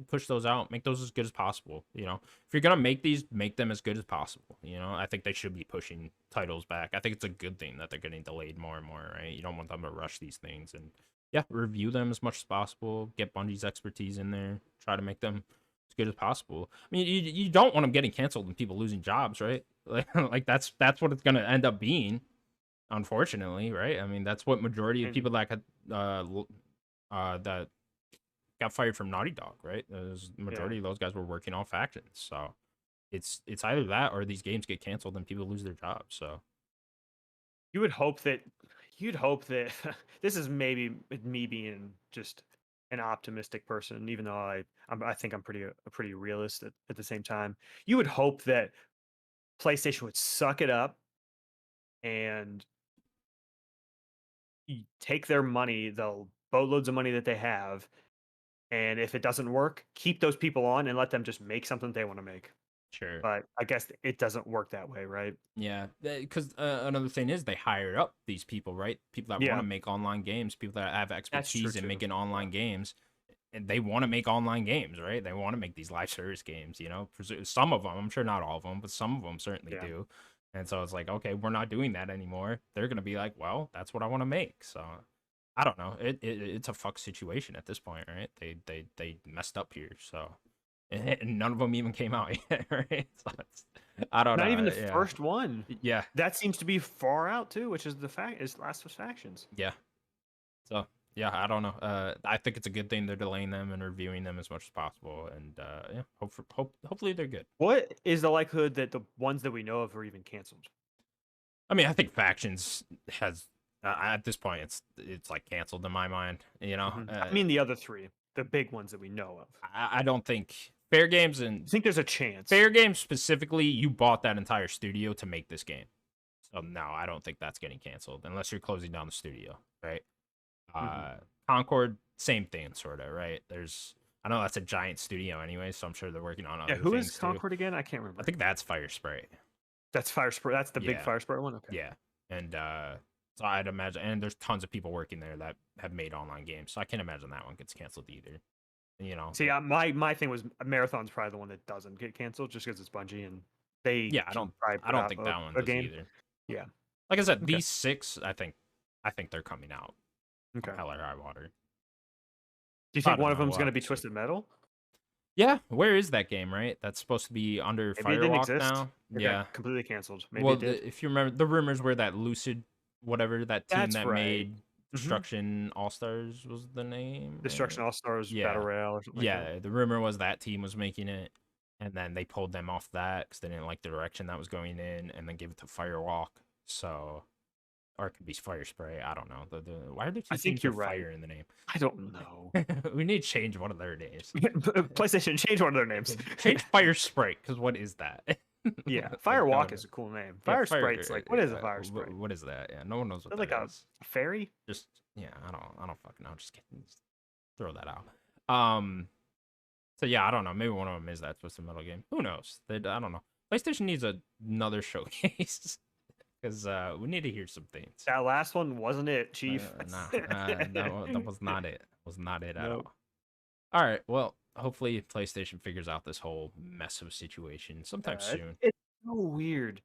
push those out, make those as good as possible. If you're gonna make these, make them as good as possible. I think they should be pushing titles back. I think it's a good thing that they're getting delayed more and more, right? You don't want them to rush these things, and yeah, review them as much as possible. Get Bungie's expertise in there. Try to make them as good as possible. I mean, you don't want them getting canceled and people losing jobs, right? Like that's what it's gonna end up being, unfortunately, right? I mean, that's what majority of And people that that got fired from Naughty Dog, right? The majority of those guys were working on Factions, so it's either that or these games get canceled and people lose their jobs. So you would hope that this is maybe me being just an optimistic person, even though I think I'm a pretty realist at the same time. You would hope that PlayStation would suck it up and take their money, the boatloads of money that they have, and if it doesn't work, keep those people on and let them just make something they want to make. sure, But I guess it doesn't work that way, right? yeah, because another thing is they hire up these people, right? People that want Yeah, to make online games, people that have that's true expertise in too. making Yeah, online games, and they want to make online games, right? They want to make these live service games. Some of them, I'm sure not all of them, but some of them certainly yeah. do. And so it's like, okay, we're not doing that anymore. They're gonna be like, well, that's what I want to make. So I don't know. It's a fuck situation at this point, right? They messed up here, so and none of them even came out yet, right? So I don't Not even know. the Yeah, first one. yeah, That seems to be far out too, which is Last of Us Factions. yeah. So yeah, I don't know. I think it's a good thing they're delaying them and reviewing them as much as possible, and yeah, hopefully they're good. What is the likelihood that the ones that we know of are even canceled? I mean, I think Factions has at this point it's like canceled in my mind. I mean, the other 3, the big ones that we know of. I don't think Fair Games and I think there's a chance. Fair Games specifically, you bought that entire studio to make this game. So no, I don't think that's getting canceled unless you're closing down the studio, right? Mhm. Concord, same thing, sort of, right? I know that's a giant studio anyway, so I'm sure they're working on Yeah, other who is things too. Concord again? I can't I remember. think that's Fire Spray. That's Fire Spray. That's the big Yeah, Fire Spray one. Okay. yeah, and so I'd imagine, and there's tons of people working there that have made online games, so I can't imagine that one gets canceled either. See, my thing was Marathon's probably the one that doesn't get canceled just because it's Bungie and they Yeah, can probably I put don't out think that one a does game. either. Yeah. Like I said, Okay. these 6, I think they're coming out. Okay. Hell or high water. Do you I think don't one of know. them's We'll going to have be to see. Twisted Metal? Yeah, where is that game? Right, that's supposed to be under Maybe it didn't Firewalk exist. now. It Yeah. got completely canceled. Maybe Well, it did. if you remember, the rumors were that Lucid, whatever that team That's that right. made Hmm. Destruction All Stars was the name. Destruction Right? All Stars Battle Yeah, Royale or something like that. yeah. The rumor was that team was making it, and then they pulled them off that because they didn't like the direction that was going in, and then gave it to Firewalk. So, or it could be Fire Spray. I don't know. Why are there two I think teams you're with right. fire in the name? I don't know. We need to change one of their names. PlayStation changed one of their names. Change Fire Sprite, because what is that? Yeah, Like, no Firewalk one is a cool name. yeah, Fire Sprite's like, what is a fire sprite? what is that? Yeah, no one knows what Is that that like a is. fairy? Just yeah, I don't fucking know. Just kidding. Just throw that out. So yeah, I don't know. Maybe one of them is that Twisted Metal game. Who knows? I don't know. PlayStation needs another showcase because we need to hear some things. That last one wasn't it, Chief. That was not it. Was not it at Nope. all. All right. Well, hopefully PlayStation figures out this whole mess of situation sometime soon. It's so weird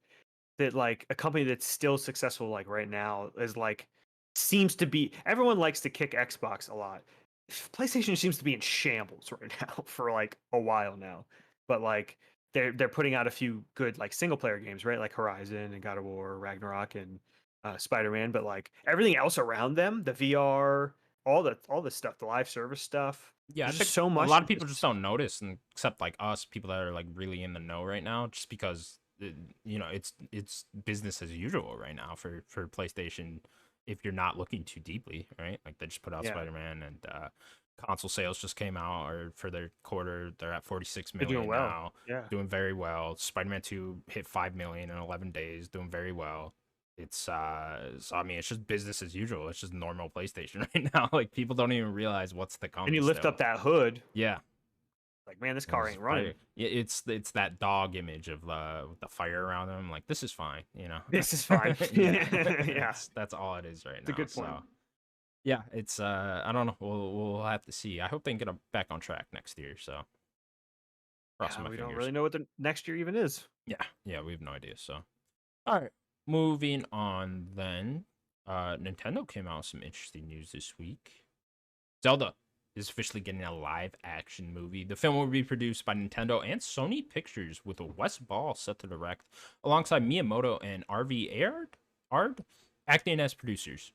that like a company that's still successful like right now is like seems to be everyone likes to kick Xbox a lot. PlayStation seems to be in shambles right now for like a while now. But like they're putting out a few good like single player games, right? Like Horizon and God of War, Ragnarok and Spider-Man, but like everything else around them, the VR, all the stuff, the live service stuff. Yeah, I There's think so a much lot to of people just don't notice, and except like us, people that are like really in the know right now, just because you know it's business as usual right now for PlayStation. If you're not looking too deeply, right? Like they just put out Yeah. Spider-Man, and console sales just came out, or for their quarter, they're at 46 They're million doing well. now, Yeah. doing very well. Spider-Man 2 hit 5 million in 11 days, doing very well. It's so I mean it's just business as usual. It's just normal PlayStation right now. Like people don't even realize what's to come And you lift still. up that hood, Yeah, like, man, this and car there's ain't running. fire. Yeah, it's that dog image of with the fire around him. Like this is fine, you know. This is fine. Yeah, Yeah. that's all it is right It's a now. good point. So yeah, it's I don't know. We'll have to see. I hope they can get back on track next year. So crossing my We fingers. don't really know what the next year even is. Yeah, we have no idea. So all right, moving on then. Nintendo came out with some interesting news this week. Zelda is officially getting a live action movie. The film will be produced by Nintendo and Sony Pictures, with Wes Ball set to direct alongside Miyamoto and RV Ard acting as producers.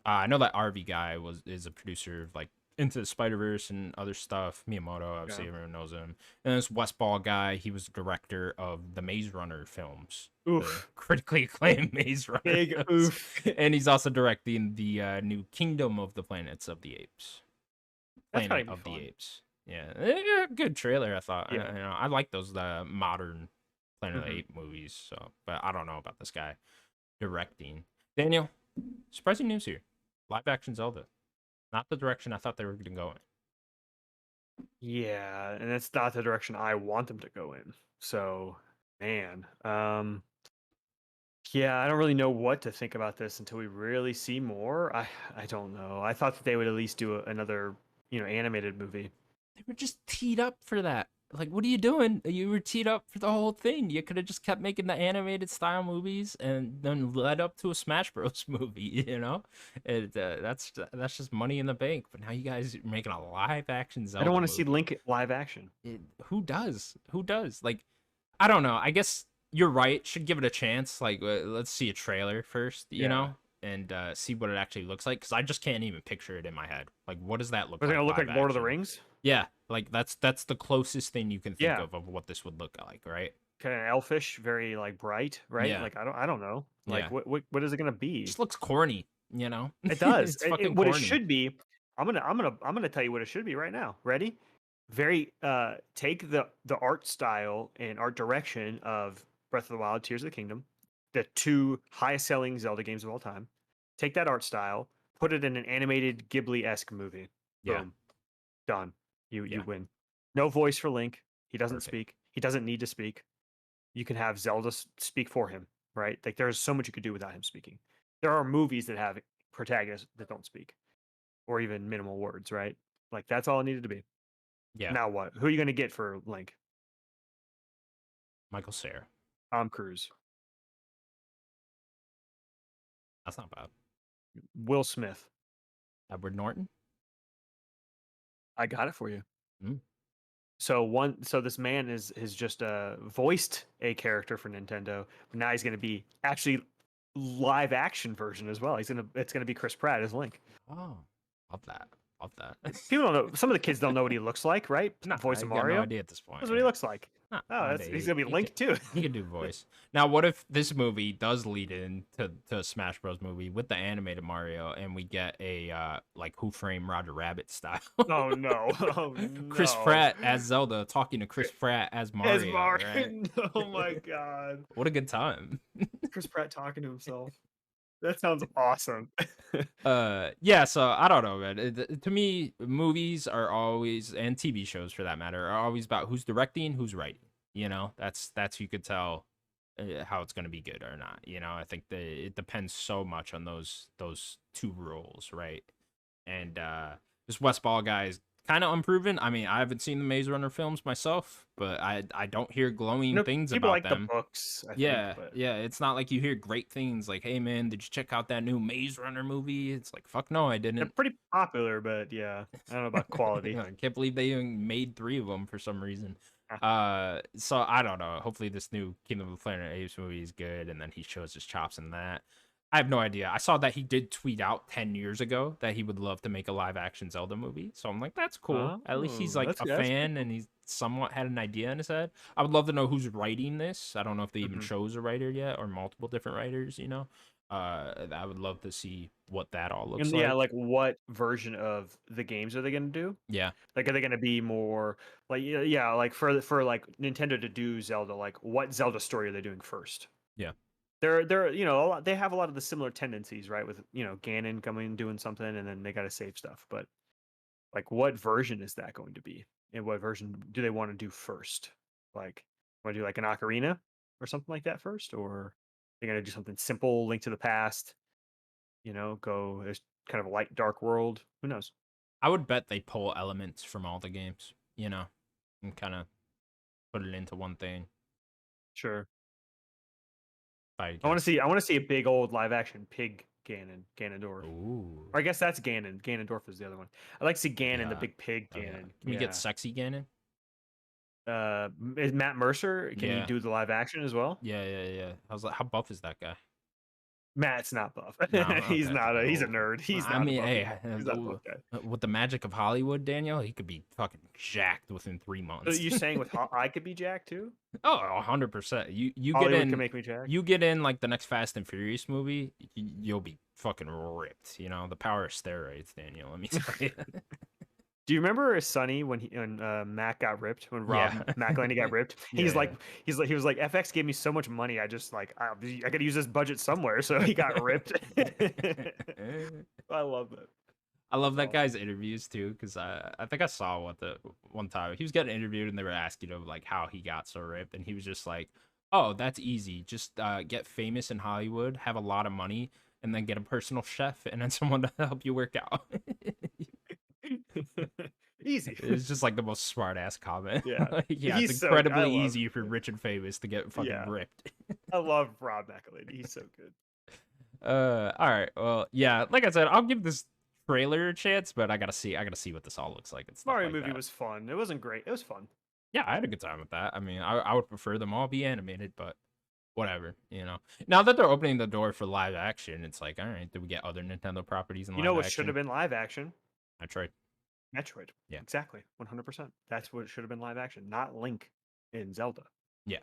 I know that RV guy is a producer of like Into the Spider-Verse and other stuff. Miyamoto, obviously, Yeah. everyone knows him. And this Wes Ball guy, he was the director of the Maze Runner films. Oof. The critically acclaimed Maze Runner Big films. oof. And he's also directing the new Kingdom of the Planets of the Apes. That's Planet gotta be of the fun. Apes. Yeah, good trailer. I thought. Yeah. I like those modern Planet of the Mhm. Apes movies. So, but I don't know about this guy directing. Daniel, surprising news here. Live action Zelda, not the direction I thought they were going to go in. Yeah, and that's not the direction I want them to go in. So, man, yeah, I don't really know what to think about this until we really see more. I don't know. I thought that they would at least do another, animated movie. They were just teed up for that. Like, what are you doing? You were teed up for the whole thing. You could have just kept making the animated style movies and then led up to a Smash Bros. Movie. You know, that's just money in the bank. But now you guys are making a live action Zelda. I don't want to movie. see Link live action. Who does? Who does? Like, I don't know. I guess you're right. Should give it a chance. Like, let's see a trailer first. You Yeah. know. And see what it actually looks like, because I just can't even picture it in my head. Like, what does that look Was like? it gonna look like live Lord of the action? Rings? Yeah, like that's the closest thing you can think Yeah. of what this would look like, right? Kind of elfish, very like bright, right? Yeah. Like I don't know. Like Yeah. what is it gonna be? It just looks corny, you know? It does. It's fucking What it corny. should be. I'm gonna tell you what it should be right now. Ready? Very take the art style and art direction of Breath of the Wild, Tears of the Kingdom, the two highest selling Zelda games of all time. Take that art style, put it in an animated Ghibli-esque movie. Yeah. Boom. Done. You Yeah. win. No voice for Link. He doesn't Perfect. speak. He doesn't need to speak. You can have Zelda speak for him, right? Like there's so much you could do without him speaking. There are movies that have protagonists that don't speak or even minimal words, right? Like that's all it needed to be. Yeah. Now what? Who are you going to get for Link? Michael Cera. Tom Cruise, That's not bad. Will Smith. Edward Norton. I got it for you. Mm. So this man is just voiced a character for Nintendo, but now he's going to be actually live action version as well. It's going to be Chris Pratt as Link. Oh, love that. Love that. People don't know. Some of the kids don't know what he looks like, right? No, Voice I of got no Mario. idea at this point. That's what he Yeah. looks like. Nah, Oh, one he's day gonna be Link too. he can do voice. Now, what if this movie does lead into a Smash Bros. Movie with the animated Mario, and we get a like Who Framed Roger Rabbit style? Oh no! Oh Chris no! Pratt as Zelda talking to Chris Pratt as As Mario, right? Mario. Oh my god! What a good time. Chris Pratt talking to himself. That sounds awesome. Yeah, so I don't know, man. To me, movies are always, and TV shows for that matter, are always about who's directing, who's writing. You know, that's you could tell how it's going to be good or not. You know, I think that it depends so much on those two roles, right? And this West Ball guy is kind of unproven. I mean, I haven't seen the Maze Runner films myself, but I don't hear glowing things People about like the them. books, I think, Yeah, but yeah. It's not like you hear great things like, "Hey, man, did you check out that new Maze Runner movie?" It's like, "Fuck no, I they're didn't." pretty popular. But yeah, I don't know about quality. I can't believe they even made three of them for some reason. Ah, So I don't know. Hopefully, this new Kingdom of the Planet of the Apes movie is good, and then he shows his chops in that. I have no idea. I saw that he did tweet out 10 years ago that he would love to make a live action Zelda movie. So I'm like, that's cool. At least he's oh, like a that's pretty fan cool. and he's somewhat had an idea in his head. I would love to know who's writing this. I don't know if they even Mhm. chose a writer yet or multiple different writers, you know. I would love to see what that all looks And yeah, like. like what version of the games are they gonna do? Yeah. Like, are they gonna be more like yeah, like for like Nintendo to do Zelda, like what Zelda story are they doing first? Yeah. They're they have a lot of the similar tendencies, right? With Ganon coming and doing something, and then they got to save stuff. But like, what version is that going to be? And what version do they want to do first? Like, want to do like an ocarina or something like that first, or they're gonna do something simple, Link to the Past? Go as kind of a light dark world. Who knows? I would bet they pull elements from all the games, you know, and kind of put it into one thing. Sure. If I I want to guess. see. I want to see a big old live action pig Ganondorf. Ooh. Or I guess that's Ganon. Ganondorf is the other one. I like to see Ganon, the Yeah. big pig Oh yeah. Ganon. Can we get Yeah. sexy Ganon? Is Matt Mercer? Can he Yeah. do the live action as well? Yeah, yeah, yeah. How buff is that guy? Matt's not buff. No, he's okay. not a. He's a Oh, nerd. He's I not a mean, buff. hey, He's not a buff guy. with the magic of Hollywood, Daniel, he could be fucking jacked within 3 months. You saying with I could be Jack too? Oh, 100%. You get Hollywood can in, make me Jack. you get in like the next Fast and Furious movie, you'll be fucking ripped. You know the power of steroids, Daniel. Let me tell you. Do you remember Sonny when Matt got ripped? When Rob Yeah. McElhenney got ripped? Yeah, yeah. He was like FX gave me so much money. I just I got to use this budget somewhere. So he got ripped. I love that. I love that Awesome. guy's interviews too, because I think I saw what the one time he was getting interviewed and they were asking him like how he got so ripped, and he was just like, "Oh, that's easy. Just get famous in Hollywood, have a lot of money, and then get a personal chef, and then someone to help you work out." Easy. It's just like the most smart ass comment. Yeah. Like, yeah, it's He's so I incredibly love easy for rich and famous to get fucking yeah. ripped. I love Rob McElhenney. He's so good. All right. Well, yeah, like I said, I'll give this trailer a chance, but I gotta see what this all looks like and stuff Mario like movie that. was fun. It wasn't great. It was fun. Yeah, I had a good time with that. I mean, I would prefer them all be animated, but whatever, you know. Now that they're opening the door for live action, it's like, all right, did we get other Nintendo properties in You know live what should action? have been live action? I tried. Metroid. Yeah. Exactly. 100%. That's what should have been live action, not Link in Zelda. Yeah,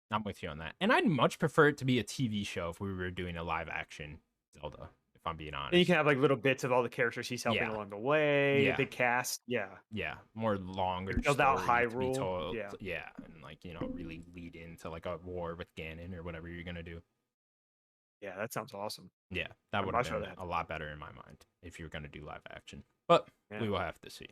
I'm with you on that. And I'd much prefer it to be a TV show if we were doing a live action Zelda, if I'm being And you honest. can have like little bits of all the characters he's helping Yeah. along the way, Yeah. big cast. Yeah. Yeah, more longer Build out story to be Hyrule. told. Yeah. Yeah, and like, really lead into like a war with Ganon or whatever you're gonna do. Yeah, that sounds awesome. Yeah, that I'd would have much been rather have a lot better in my mind if you were gonna do live action. But Yeah. we will have to see.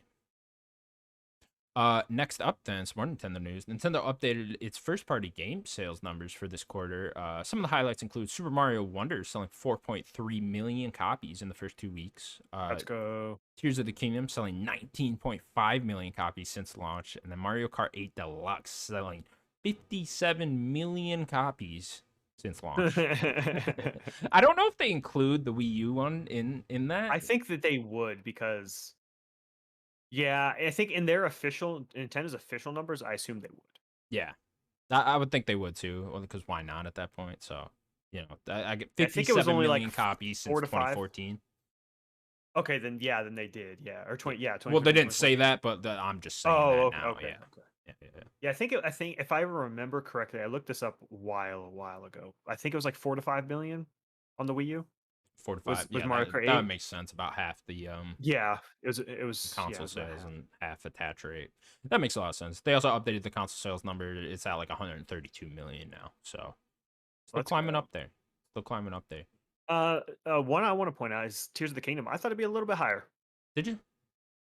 Next up, then, some more Nintendo news. Nintendo updated its first-party game sales numbers for this quarter. Some of the highlights include Super Mario Wonder selling 4.3 million copies in the first 2 weeks. Let's go. Tears of the Kingdom selling 19.5 million copies since launch, and then Mario Kart 8 Deluxe selling 57 million copies since launch. I don't know if they include the Wii U one in that. I think that they would because yeah, I think in their Nintendo's official numbers, I assume they would. Yeah, I would think they would too, because why not at that point? So, I get I think it was 57 only million like copies since 4 to 5. 2014. Okay, then yeah, then they did. Yeah, or Yeah. 20. Yeah, Well, they 2021, didn't say 2022. that, but I'm just saying Oh, that okay, now. okay, Yeah. okay. Yeah. Yeah. Yeah, I think if I remember correctly, I looked this up a while ago. I think it was like 4 to 5 million on the Wii U. Four to Was five. was Yeah, Mario that Kart that 8? makes sense. About half Yeah, it was yeah, it console was about sales half. and half attach rate. That makes a lot of sense. They also updated the console sales number. It's at like 132 million now. So So still that's climbing good. up there. Still climbing up there. One I want to point out is Tears of the Kingdom. I thought it'd be a little bit higher. Did you?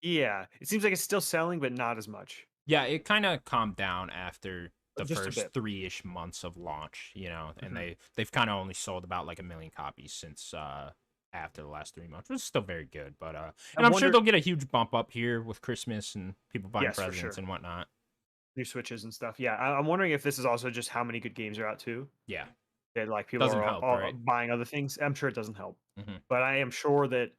Yeah, it seems like it's still selling, but not as much. Yeah, it kind of calmed down after the Just a first bit. 3-ish months of launch, and Hmm. they've kind of only sold about like 1 million copies since after the last 3 months, which is still very good. But I and I'm sure wonder. they'll get a huge bump up here with Christmas and people buying Yes, for presents sure. and whatnot. New Switches and stuff. Yeah, I'm wondering if this is also just how many good games are out too. Yeah, That like people doesn't are help, all right? buying other things. I'm sure it doesn't help, Hmm. but I am sure that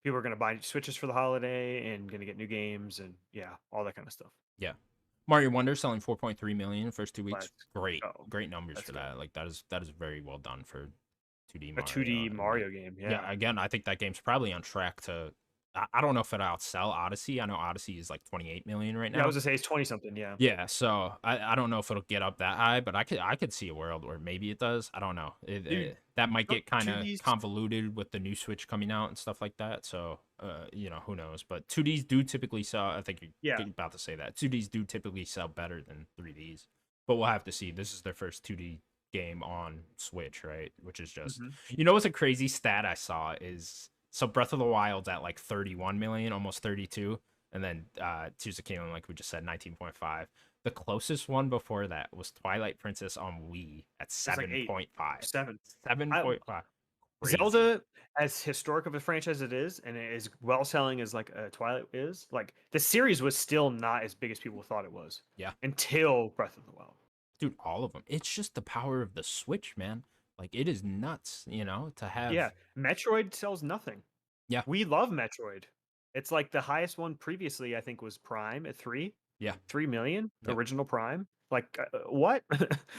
people are going to buy Switches for the holiday and going to get new games and yeah, all that kind of stuff. Yeah. Mario Wonder selling 4.3 million first 2 weeks. Let's Great, go. great numbers Let's for go. that. Like that is very well done for 2D A Mario. 2D And Mario game. yeah, Yeah. again, I think that game's probably on track to. I don't know if it'll outsell Odyssey. I know Odyssey is like 28 million right Yeah, I was now. gonna say it's 20 something. Yeah. Yeah, so I don't know if it'll get up that high, but I could see a world where maybe it does. I don't know. Dude, That might don't get kind of 2Ds. convoluted with the new Switch coming out and stuff like that. So who knows? But 2Ds do typically sell. I think Yeah. you're about to say that 2Ds do typically sell better than 3Ds. But we'll have to see. This is their first 2D game on Switch, right? Which is just Hmm. what's a crazy stat I saw is so Breath of the Wild's at like 31 million, almost 32, and then Tears of the Kingdom, like we just said, 19.5. The closest one before that was Twilight Princess on Wii at It's like 7.5. 7. I, 7.5. Crazy. Zelda, as historic of a franchise it is, and as well selling as like Twilight is, like the series was still not as big as people thought it was Yeah. until Breath of the Wild. Dude, all of them. It's just the power of the Switch, man. Like it is nuts, to have. Yeah, Metroid sells nothing. Yeah. We love Metroid. It's like the highest one previously, I think, was Prime at Yeah. 3 million Yep. original Prime. Like what?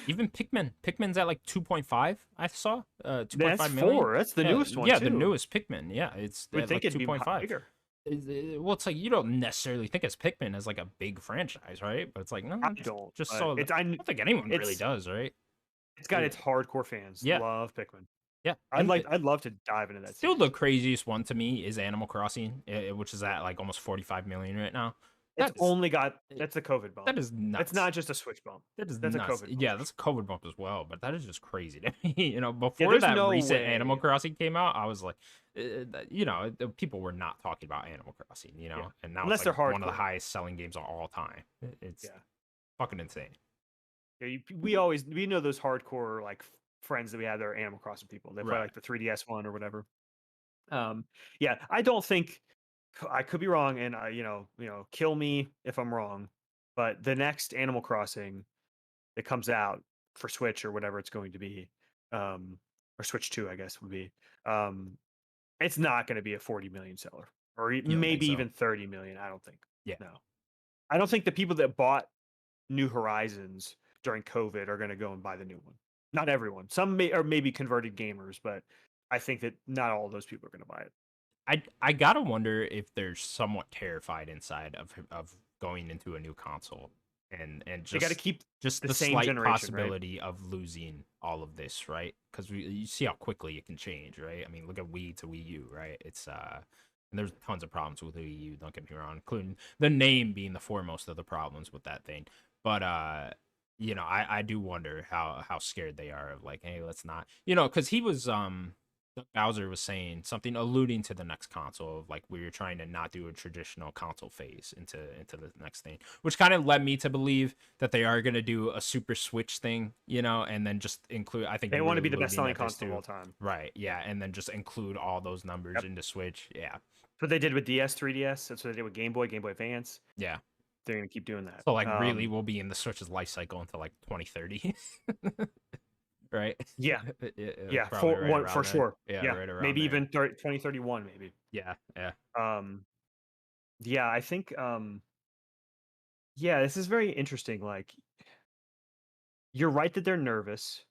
Even Pikmin. Pikmin's at like 2.5, I saw. That's 2.5 million. 4. That's the Yeah, newest one yeah, the too. newest Pikmin. Yeah, it's Would at think like it'd be 2.5. bigger. Well, it's like you don't necessarily think it's Pikmin as like a big franchise, right? But it's like no, I it's don't, just but so I don't think anyone really it's does, right? it's got its hardcore fans. Yeah, Love Pikmin. yeah. I'd like I'd love to dive into that Still the series. craziest one to me is Animal Crossing, which is at like almost 45 million right now. It's That is only got that's a COVID bump. that is It's nuts. not just a Switch bump. That is That's a nuts. COVID bump Yeah, for that's a sure. COVID bump as well, but that is just crazy to me. Yeah, Before there's that no recent Animal way. Crossing came out, I was like, the people were not talking about Animal Crossing, Yeah, and now it's unless they're like one of the hardcore. highest selling games of all time. It's Yeah, fucking insane. yeah. We know those hardcore like friends that we have that are Animal Crossing people. They play Right. like the 3DS one or whatever. Yeah, I don't think I could be wrong, and kill me if I'm wrong. But the next Animal Crossing that comes out for Switch or whatever it's going to be, or Switch 2, I guess would be, um, it's not going to be a 40 million seller, or You don't think maybe so? even 30 million. I don't think. Yeah. No, I don't think the people that bought New Horizons during COVID are going to go and buy the new one. Not everyone. Some may or maybe converted gamers, but I think that not all those people are going to buy it. I gotta wonder if they're somewhat terrified inside of going into a new console and They got to keep just the the same slight generation, right? possibility of losing all of this, right? Because you see how quickly it can change, right? I mean, look at Wii to Wii U, right? It's and there's tons of problems with Wii U. Don't get me wrong, including the name being the foremost of the problems with that thing. But I do wonder how scared they are of like, hey, let's not, because he was Bowser was saying something alluding to the next console of like we were trying to not do a traditional console phase into the next thing, which kind of led me to believe that they are going to do a Super Switch thing, and then just include. I think They you want were to be the best alluding selling at this console of too, all time. right? Yeah, and then just include all those numbers Yep. into Switch. Yeah, That's what they did with DS, 3DS. That's what they did with Game Boy Advance. yeah. They're gonna keep doing that. So like, really, we'll be in the Switch's life cycle until like 2030, right? Yeah, yeah, Probably for right one around for there. sure. Yeah, Yeah, right around maybe there. even 2031, maybe. Yeah, yeah. Um, yeah, I think. Yeah, this is very interesting. Like, you're right that they're nervous,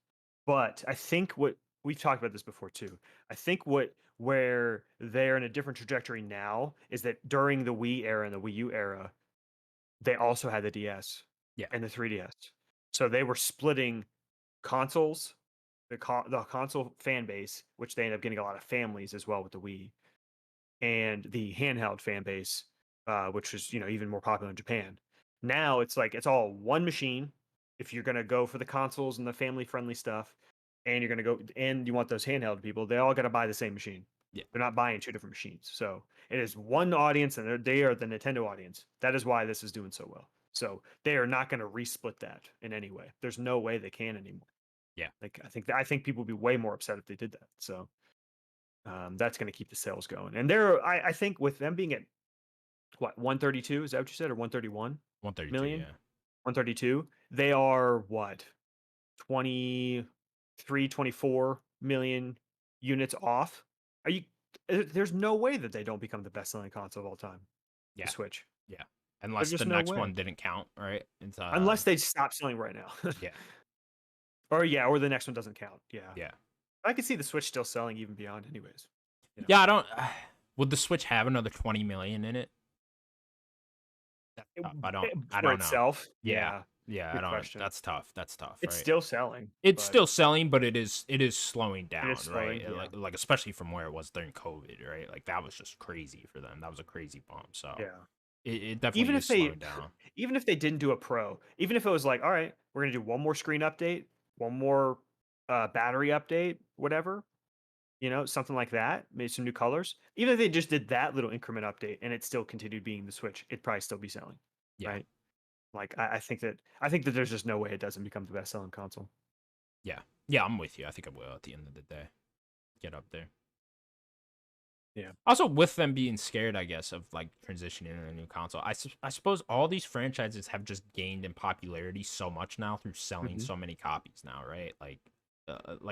but I think what we've talked about this before too. I think what where they're in a different trajectory now is that during the Wii era and the Wii U era, they also had the DS Yeah. and the 3DS. So they were splitting consoles, the console fan base, which they ended up getting a lot of families as well with the Wii, and the handheld fan base, which was even more popular in Japan. Now it's like it's all one machine. If you're gonna go for the consoles and the family friendly stuff, and you're gonna go and you want those handheld people, they all got to buy the same machine. Yeah. They're not buying two different machines. So it is one audience, and they are the Nintendo audience. That is why this is doing so well. So they are not going to resplit that in any way. There's no way they can anymore. Yeah. Like I think people would be way more upset if they did that. So that's going to keep the sales going. And I think with them being at what 132 is that what you said or 131 132. million? Yeah. 132. They are what 23, 24 million units off. Are you? There's no way that they don't become the best-selling console of all time. The Yeah. Switch. Yeah. There's Unless the just no next way. one didn't count, right? It's Unless they stop selling right now. yeah. Or the next one doesn't count. Yeah. Yeah. I could see the Switch still selling even beyond anyways. Yeah, I don't would the Switch have another 20 million in it? That's It, tough. I for don't know. itself. Yeah. Yeah, I Good don't question. that's tough. That's tough, It's right? still selling. It's But still selling, but it is slowing down, is slowing, right? yeah. Like especially from where it was during COVID, right? Like that was just crazy for them. That was a crazy bump. So yeah. it definitely Even is if they slowing down. even if they didn't do a pro, even if it was like, all right, we're gonna do one more screen update, one more battery update, whatever, something like that, made some new colors. Even if they just did that little increment update and it still continued being the Switch, it'd probably still be selling, Yeah. right? Like I think that there's just no way it doesn't become the best selling console. Yeah. Yeah, I'm with you. I think it will at the end of the day. Get up there. Yeah. Also, with them being scared, I guess, of like transitioning to a new console, I suppose all these franchises have just gained in popularity so much now through selling Mhm. so many copies now, right? Like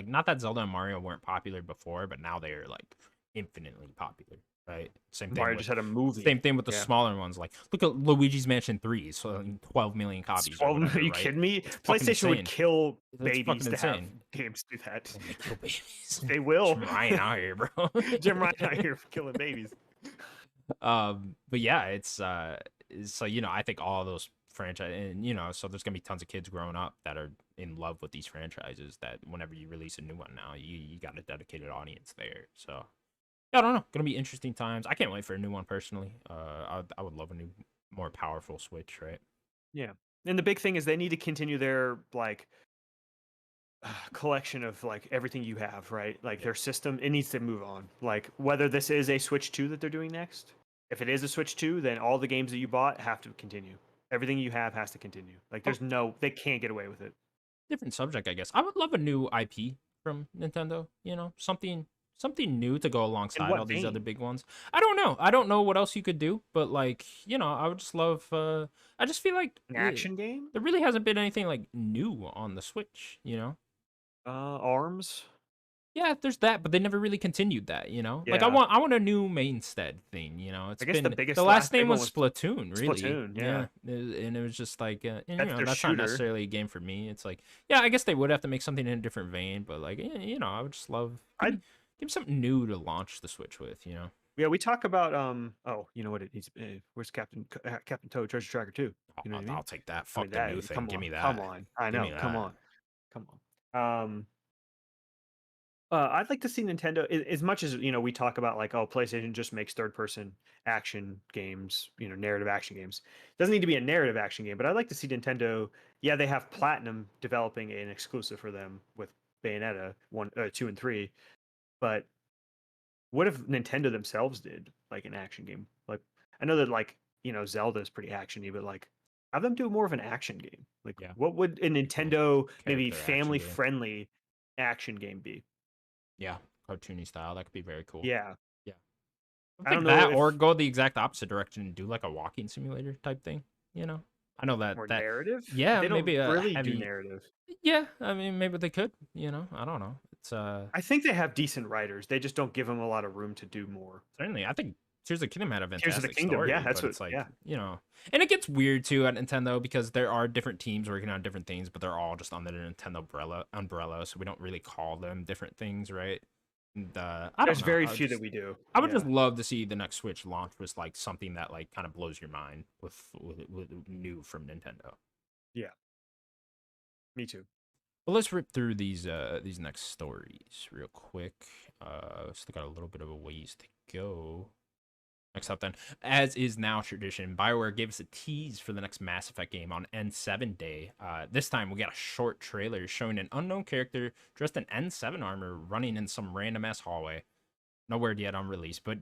not that Zelda and Mario weren't popular before, but now they're like infinitely popular, right? Mario just had a movie. Same thing with the Yeah. smaller ones. Like look at Luigi's Mansion 3, so 12 million copies or 12 whatever, Are you right? kidding me? It's fucking PlayStation would insane. kill It's babies fucking to have insane. games do that. They kill babies. They will. Jim Ryan out here, bro. Jim Ryan out here killing babies. But yeah, it's so I think all those franchise and so there's gonna be tons of kids growing up that are in love with these franchises that whenever you release a new one now, you got a dedicated audience there. So yeah, I don't know, gonna be interesting times. I can't wait for a new one personally. I would love a new, more powerful Switch, right? Yeah. And the big thing is they need to continue their like collection of like everything you have, right? Like Yeah. their system, it needs to move on. Like whether this is a Switch 2 that they're doing next. If it is a Switch 2, then all the games that you bought have to continue. Everything you have has to continue. Like they can't get away with it. Different subject, I guess. I would love a new IP from Nintendo. Something new to go In alongside what all these other vein? big ones. I don't know. I don't know what else you could do, but like I would just love. I just feel like An action game? there really hasn't been anything like new on the Switch. Arms? Yeah, there's that, but they never really continued that. Like I Yeah. want a new mainstead thing. It's I guess the been biggest the last last big name one was was Splatoon, really. Splatoon, yeah. And it was just like, and, That's their that's not shooter. necessarily a game for me. It's like, yeah, I guess they would have to make something in a different vein, but like, I would just love I give me something new to launch the Switch with. Yeah, we talk about oh, you know what it needs. Where's Captain Toad Treasure Tracker 2? You know what I mean? I'll take that. I mean Fuck the new thing. come Give on, me that. come on. I Give know, me come that. on, come on. I'd like to see Nintendo as much as we talk about like PlayStation just makes third person action games, narrative action games. Doesn't need to be a narrative action game, but I'd like to see Nintendo. Yeah, they have Platinum developing an exclusive for them with Bayonetta 1, 2, and 3, but what if Nintendo themselves did like an action game? Like I know that like Zelda is pretty actiony, but like have them do more of an action game. Like Yeah. what would a Pretty cool. Nintendo maybe Character action family game. friendly action game be? Yeah, cartoony style. That could be very cool. Yeah, Yeah. I Like don't know that, or if go the exact opposite direction and do like a walking simulator type thing. I know more that narrative. yeah, They don't maybe a really do heavy. narrative. Yeah, I mean maybe they could. I don't know. It's I think they have decent writers. They just don't give them a lot of room to do more. certainly I think Tears of the Kingdom had a Tears of the fantastic Kingdom, story, yeah, that's but what. it's like Yeah, and it gets weird too at Nintendo because there are different teams working on different things, but they're all just under the Nintendo umbrella, so we don't really call them different things, right? And, I don't There's know. very few that we do. I would Yeah. just love to see the next Switch launch was like something that like kind of blows your mind with new from Nintendo. Yeah. Me too. But let's rip through these next stories real quick. Still got a little bit of a ways to go. Next up, then, as is now tradition, BioWare gave us a tease for the next Mass Effect game on N7 Day. This time, we got a short trailer showing an unknown character dressed in N7 armor running in some random ass hallway. No word yet on release, but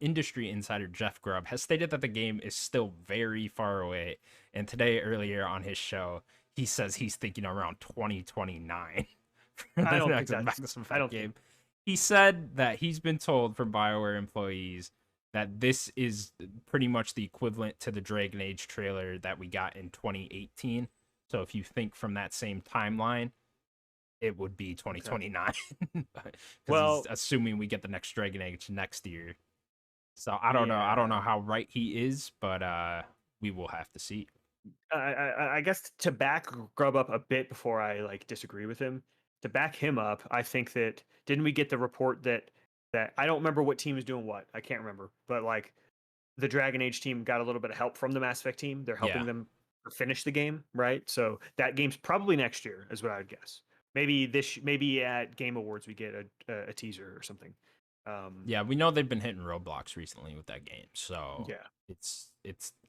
industry insider Jeff Grubb has stated that the game is still very far away. And today, earlier on his show, he says he's thinking around 2029 for I the don't think next that's. Mass I Effect don't think. game. He said that he's been told from BioWare employees that this is pretty much the equivalent to the Dragon Age trailer that we got in 2018. So if you think from that same timeline, it would be Okay. 2029 because he's Well, assuming we get the next Dragon Age next year. So I don't know. I don't yeah. know how right he is, but we will have to see. I guess to back Grub up a bit before I like disagree with him. To back him up, I think that didn't we get the report that I don't remember what team is doing what. I can't remember, but like the Dragon Age team got a little bit of help from the Mass Effect team. They're helping Yeah, them finish the game, right? So that game's probably next year, is what I would guess. Maybe maybe at Game Awards we get a teaser or something. yeah. We know they've been hitting roadblocks recently with that game, so Yeah,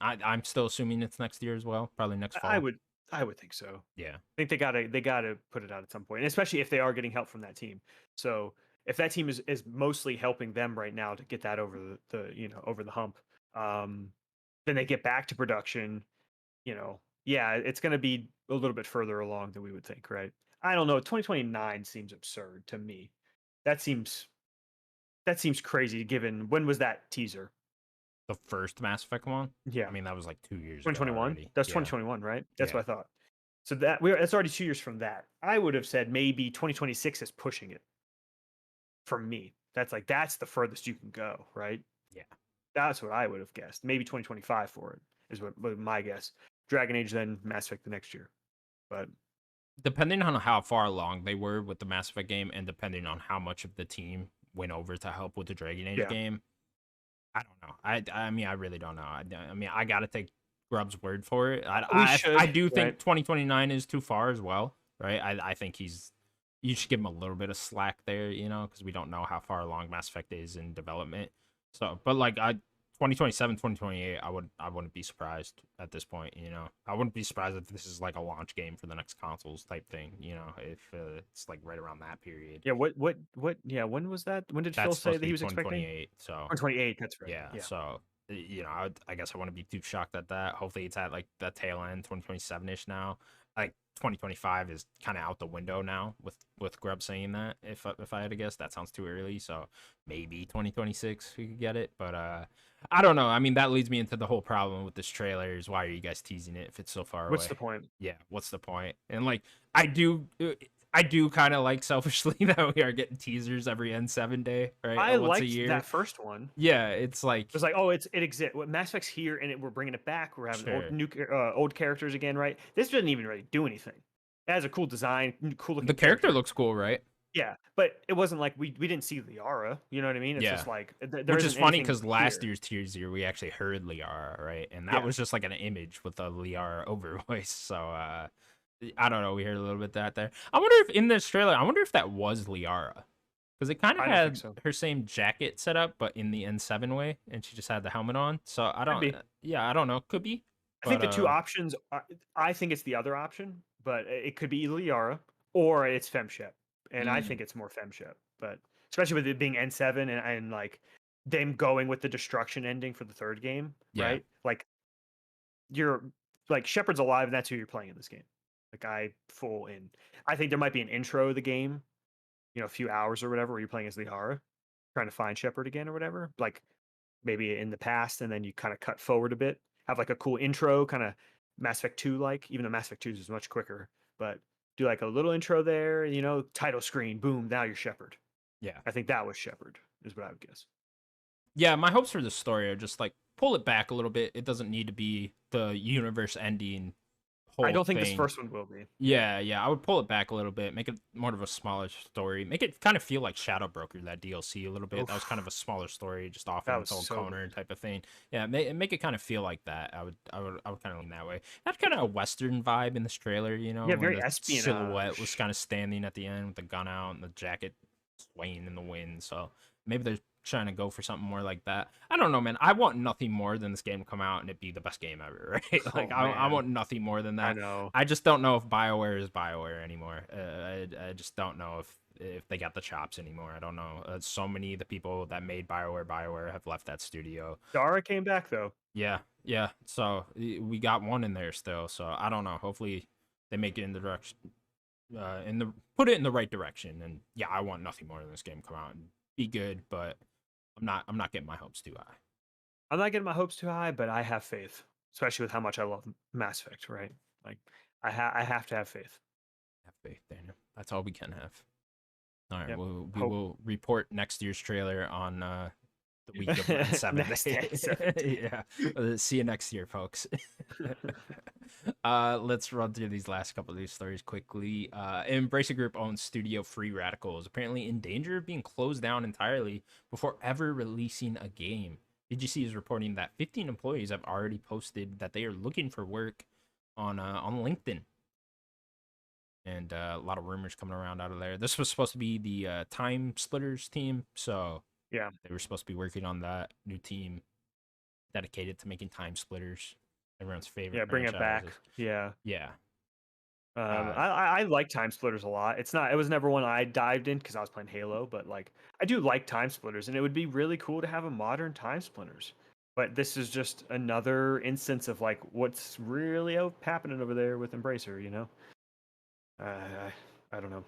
I'm still assuming it's next year as well, probably next I fall. would I would think so. Yeah, I think they gotta put it out at some point, and especially if they are getting help from that team. So if that team is mostly helping them right now to get that over the over the hump, um, then they get back to production. Yeah, it's going to be a little bit further along than we would think, right? I don't know. 2029 seems absurd to me. That seems that seems crazy. Given when was that teaser? the first Mass Effect one. I Yeah, mean, that was like 2 years ago 2021. already. That's Yeah, 2021, right? That's yeah. what I thought. So that's already 2 years from that. I would have said maybe 2026 is pushing it for me. That's the furthest you can go, right? Yeah. That's what I would have guessed. Maybe 2025 for it is what my guess. Dragon Age, then Mass Effect the next year. But Depending on how far along they were with the Mass Effect game, and depending on how much of the team went over to help with the Dragon Age yeah, game, I don't know. I mean, I really don't know. I mean, I gotta take Grubb's word for it. we I should, do think right? 2029 is too far as well, right? I think you should give him a little bit of slack there, because we don't know how far along Mass Effect is in development. So, but like 2027, 2028, I wouldn't be surprised at this point. I wouldn't be surprised if this is like a launch game for the next consoles type thing. If it's like right around that period. Yeah, yeah, when was that? When did Phil That's say supposed that to he be was expecting? 2028. So 28, that's right. yeah, Yeah. so I guess I wouldn't be too shocked at that. Hopefully, it's at like the tail end, 2027 ish now. Like 2025 is kind of out the window now with Grubb saying that. If I had to guess, that sounds too early. So maybe 2026 we could get it, but I don't know. I mean, that leads me into the whole problem with this trailer. Is why are you guys teasing it if it's so far What's away? the point? Yeah, what's the point? And like, I do. I do kind of like selfishly that we are getting teasers every N7 day, right? I Once a liked year. that first one. Yeah, it's like It was like, oh, it exists. What Mass Effect's here, and we're bringing it back. We're having sure. old characters again, right? This doesn't even really do anything. It has a cool design, cool The looking character character. looks cool, right? Yeah, but it wasn't like we didn't see Liara. You know what I mean? It's Yeah. just like there Which is isn't funny anything because last here. year's teaser we actually heard Liara, right? And that Yeah, was just like an image with a Liara over voice. So I don't know. We heard a little bit of that there. I wonder if in this trailer, I wonder if that was Liara. Because it kind of I don't think had so. her same jacket set up, but in the N7 way, and she just had the helmet on. So I Could don't, be. yeah, I don't know. Could be, I think but the two options. I think it's the other option, but it could be Liara or it's Femshep, and I mm, think it's more Femshep. But especially with it being N7 and like them going with the destruction ending for the third game, yeah, right? Like you're like Shepard's alive, and that's who you're playing in this game. Like I full in. I think there might be an intro of the game, a few hours or whatever, where you're playing as Liara, trying to find Shepard again or whatever. Like maybe in the past, and then you kind of cut forward a bit, have like a cool intro, kind of Mass Effect 2 like, even though Mass Effect 2 is much quicker, but do like a little intro there, title screen, boom, now you're Shepard. yeah. I think that was Shepard, is what I would guess. Yeah, my hopes for the story are just like pull it back a little bit. It doesn't need to be the universe ending I whole don't think this thing. first one will be. Yeah, I would pull it back a little bit, make it more of a smaller story, make it kind of feel like Shadow Broker, that DLC a little bit. That was kind of Oof, a smaller story, just off in that was its own so corner good. type of thing. Yeah, make it kind of feel like that. I would kind of lean that way. That kind of a Western vibe in this trailer, Yeah, when very the silhouette was espionage. kind of standing at the end with the gun out and the jacket swaying in the wind. So maybe they're trying to go for something more like that. I don't know, man. I want nothing more than this game to come out and it be the best game ever, right? Like Oh I man, want nothing more than I that. know. I just don't know if BioWare is BioWare anymore. I just don't know if they got the chops anymore. I don't know. So many of the people that made BioWare have left that studio. Dara came back though. Yeah. So we got one in there still. So I don't know. Hopefully they make it in the direction, put it in the right direction. And yeah, I want nothing more than this game to come out and be good. But I'm not getting my hopes too high. I'm not getting my hopes too high, but I have faith, especially with how much I love Mass Effect. Right? Like, I have to have faith. Have faith, Daniel. That's all we can have. All right, Yep. we Hope. will report next year's trailer on the week of Red 7th. Next day, 17. Yeah. See you next year, folks. Let's run through these last couple of these stories quickly. Embracer Group owns studio Free Radicals, apparently in danger of being closed down entirely before ever releasing a game. DGC is reporting that 15 employees have already posted that they are looking for work on LinkedIn. And a lot of rumors coming around out of there. This was supposed to be the Time Splitters team, so Yeah. they were supposed to be working on that new team dedicated to making Time Splitters, everyone's favorite Yeah. Bring it back. franchises. Yeah. Yeah. Um, Uh, I I like Time Splitters a lot. It's not. It was never one I dived in because I was playing Halo, but like I do like Time Splitters, and it would be really cool to have a modern Time Splitters. But this is just another instance of like what's really happening over there with Embracer. I don't know.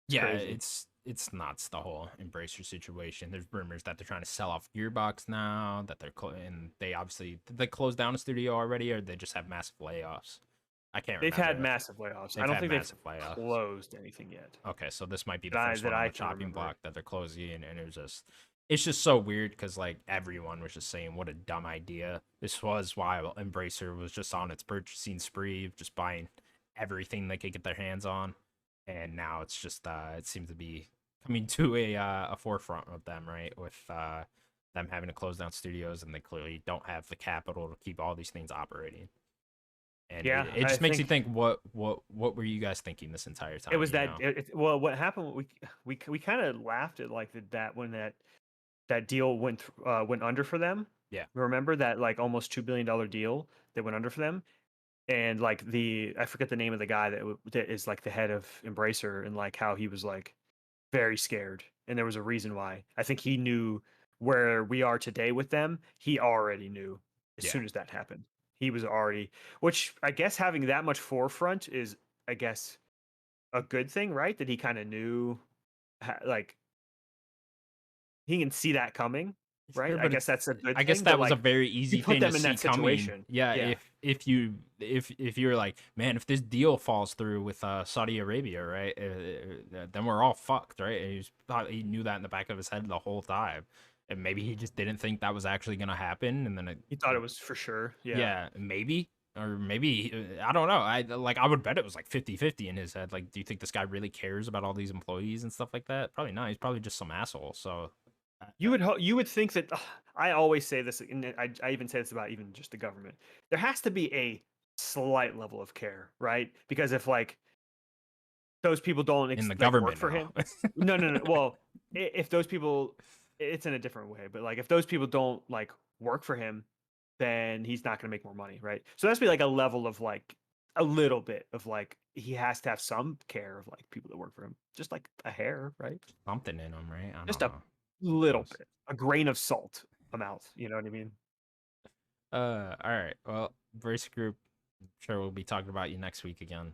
It's yeah, crazy. it's nuts, the whole Embracer situation. There's rumors that they're trying to sell off Gearbox now, that and they obviously did they close down a studio already, or they just have massive layoffs. I can't They've had remember. massive layoffs. I They've don't had think they've massive layoffs. closed anything yet Okay, so this might be the that I first that one on I the can chopping remember. block that they're closing, and it's just so weird because like everyone was just saying what a dumb idea this was. While Embracer was just on its purchasing spree, of just buying everything they could get their hands on, and now it's just it seems to be coming to a forefront of them, right? With them having to close down studios, and they clearly don't have the capital to keep all these things operating. And Yeah, it I just makes you think think, what were you guys thinking this entire it time? was that. Well, what happened? We kind of laughed at like that when that deal went under for them. Yeah. Remember that like almost $2 billion deal that went under for them, and like I forget the name of the guy that is like the head of Embracer, and like how he was like very scared, and there was a reason why. I think he knew where we are today with them. He already knew as Yeah. soon as that happened. He was already, which I guess having that much forefront is, I guess, a good thing, right? That he kind of knew, like he can see that coming, right? Sure, I but guess it's that's a good I guess thing. But that was a like, very he easy put thing to them in see that coming. situation. Yeah, Yeah, if you're like, man, if this deal falls through with Saudi Arabia, right, then we're all fucked, right? And he knew that in the back of his head the whole time, and maybe he just didn't think that was actually gonna happen, and then he thought it was for sure. Yeah. yeah, maybe. Or maybe I don't know. I would bet it was like 50-50 in his head. Like, do you think this guy really cares about all these employees and stuff like that? Probably not. He's probably just some asshole. So You would think that I always say this, and I even say this about even just the government. There has to be a slight level of care, right? Because if like those people don't in the like work government for now. him, no. Well, if those people, it's in a different way. But like if those people don't like work for him, then he's not going to make more money, right? So that's be like a level of like a little bit of like he has to have some care of like people that work for him, just like a hair, right? Something in him, right? I Just don't a know. little Close. bit, a grain of salt amount. You know what I mean? All right. Well, Brace Group, I'm sure we'll be talking about you next week again.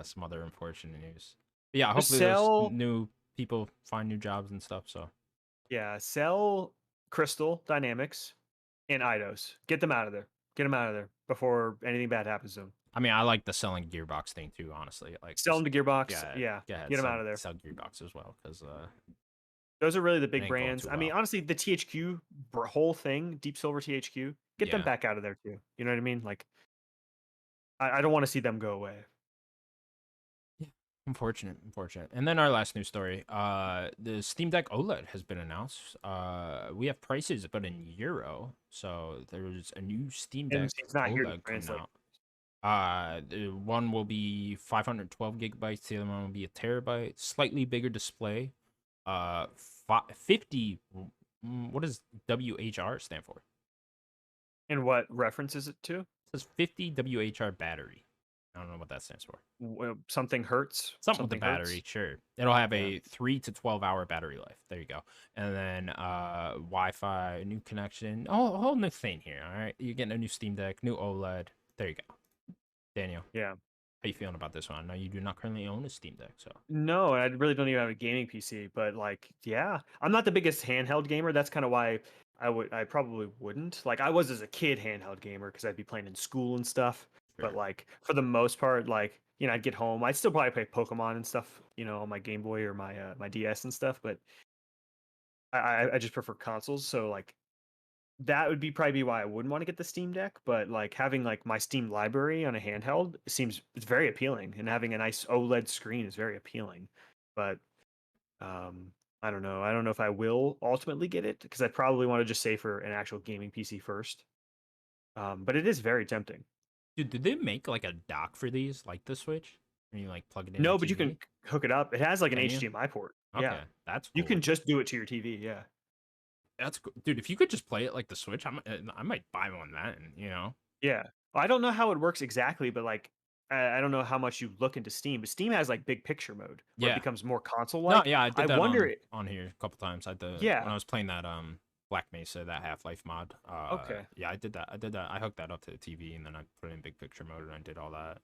Some other unfortunate news. But yeah, Just hopefully those sell, new people find new jobs and stuff. So yeah, sell Crystal Dynamics and Eidos. Get them out of there. Get them out of there before anything bad happens to them. I mean, I like the selling Gearbox thing too. Honestly, like Sell just them to Gearbox. yeah, Yeah, go ahead, get them out of there. sell Gearbox as well because Those are really the it big ain't going brands. too I mean, well. honestly, the THQ whole thing, Deep Silver THQ, get them Yeah, back out of there too. You know what I mean? Like, I don't want to see them go away. Yeah, unfortunate. And then our last news story, the Steam Deck OLED has been announced. We have prices, but in euro. So there's a new Steam And Deck it's not here to OLED coming translate. out. The one will be 512 gigabytes. The other one will be a terabyte. Slightly bigger display. 50. What does WHR stand for? And what reference is it to? It says 50 WHR battery. I don't know what that stands for. Something hurts. Something with the Something hurts. battery, sure. It'll have Yeah. a 3 to 12 hour battery life. There you go. And then Wi-Fi, new connection. Oh, a whole new thing here. All right, you're getting a new Steam Deck, new OLED. There you go. Daniel, Yeah. how you feeling about this one? I know you do not currently own a Steam Deck, so No, I really don't even have a gaming PC, but like, yeah, I'm not the biggest handheld gamer. That's kind of why I probably wouldn't. Like, I was as a kid handheld gamer because I'd be playing in school and stuff. But sure. like, for the most part, like, I'd get home. I'd still probably play Pokemon and stuff, on my Game Boy or my DS and stuff. But I just prefer consoles. So like, that would probably be why I wouldn't want to get the Steam Deck, but like having like my Steam library on a handheld it's very appealing, and having a nice OLED screen is very appealing. But um, I don't know. I don't know if I will ultimately get it because I probably want to just save for an actual gaming PC first. But it is very tempting. Dude, did they make like a dock for these, like the Switch? When you like plug it in your No, but you can TV? hook it up. It has like an Can you? HDMI port. Yeah, Okay, that's you can cool. just do it to your TV. Yeah. That's cool. Dude, if you could just play it like the Switch, I might buy one then, you know? Yeah. I don't know how it works exactly, but like I don't know how much you look into Steam, but Steam has like big picture mode where it Yeah. becomes more console No, like. yeah, I I did that wonder on here a couple times. When yeah. I was playing that Black Mesa, that Half-Life mod. Okay. Yeah, I did that. I hooked that up to the TV and then I put it in big picture mode and I did all that.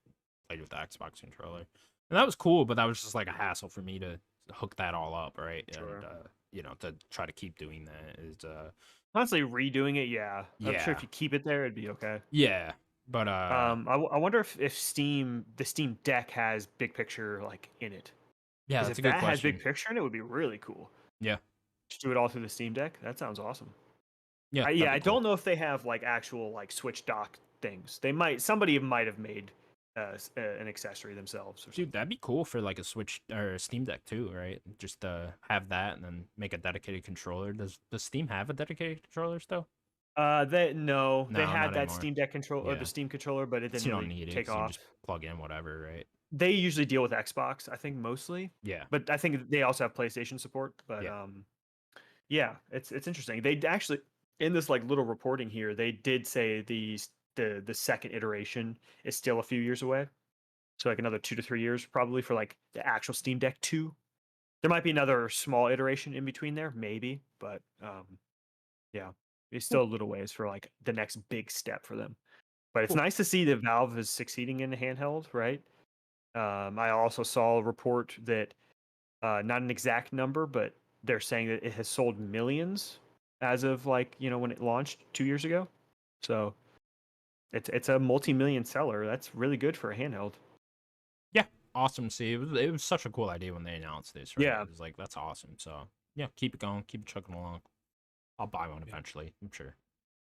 Played with the Xbox controller. And that was cool, but that was just like a hassle for me to hook that all up, right? And Sure. to try to keep doing that is Honestly, redoing it, yeah. I'm sure if yeah. you keep it there, it'd be okay. Yeah. But I wonder if the Steam Deck has big picture like in it. yeah, Because that's if a good that has question. big picture in it, would be really cool. Yeah. Just do it all through the Steam Deck. That sounds awesome. Yeah, that'd Yeah, be I cool. don't know if they have like actual like Switch dock things. They might. Somebody might have made an accessory themselves or Dude, something. that'd be cool for like a Switch or a Steam Deck too, right? Just have that and then make a dedicated controller. Does Steam have a dedicated controller still? They No, had not that anymore. Steam Deck control or the Yeah, Steam controller, but it because didn't you don't really need it take because you can off. just plug in whatever, right? They usually deal with Xbox, I think mostly, Yeah, but I think they also have PlayStation support. But yeah. yeah, it's interesting. They actually in this like little reporting here, they did say the second iteration is still a few years away. So like another 2 to 3 years probably for like the actual Steam Deck 2. There might be another small iteration in between there, maybe, but yeah, it's still Cool, a little ways for like the next big step for them. But it's cool. nice to see that Valve is succeeding in the handheld, right? I also saw a report that not an exact number, but they're saying that it has sold millions as of like when it launched 2 years ago. So it's a multi-million seller. That's really good for a handheld. Yeah, awesome to see. It was such a cool idea when they announced this, right? Yeah. It was like that's awesome. So yeah, keep it going, keep it chugging along. I'll buy one Yeah. eventually, I'm sure.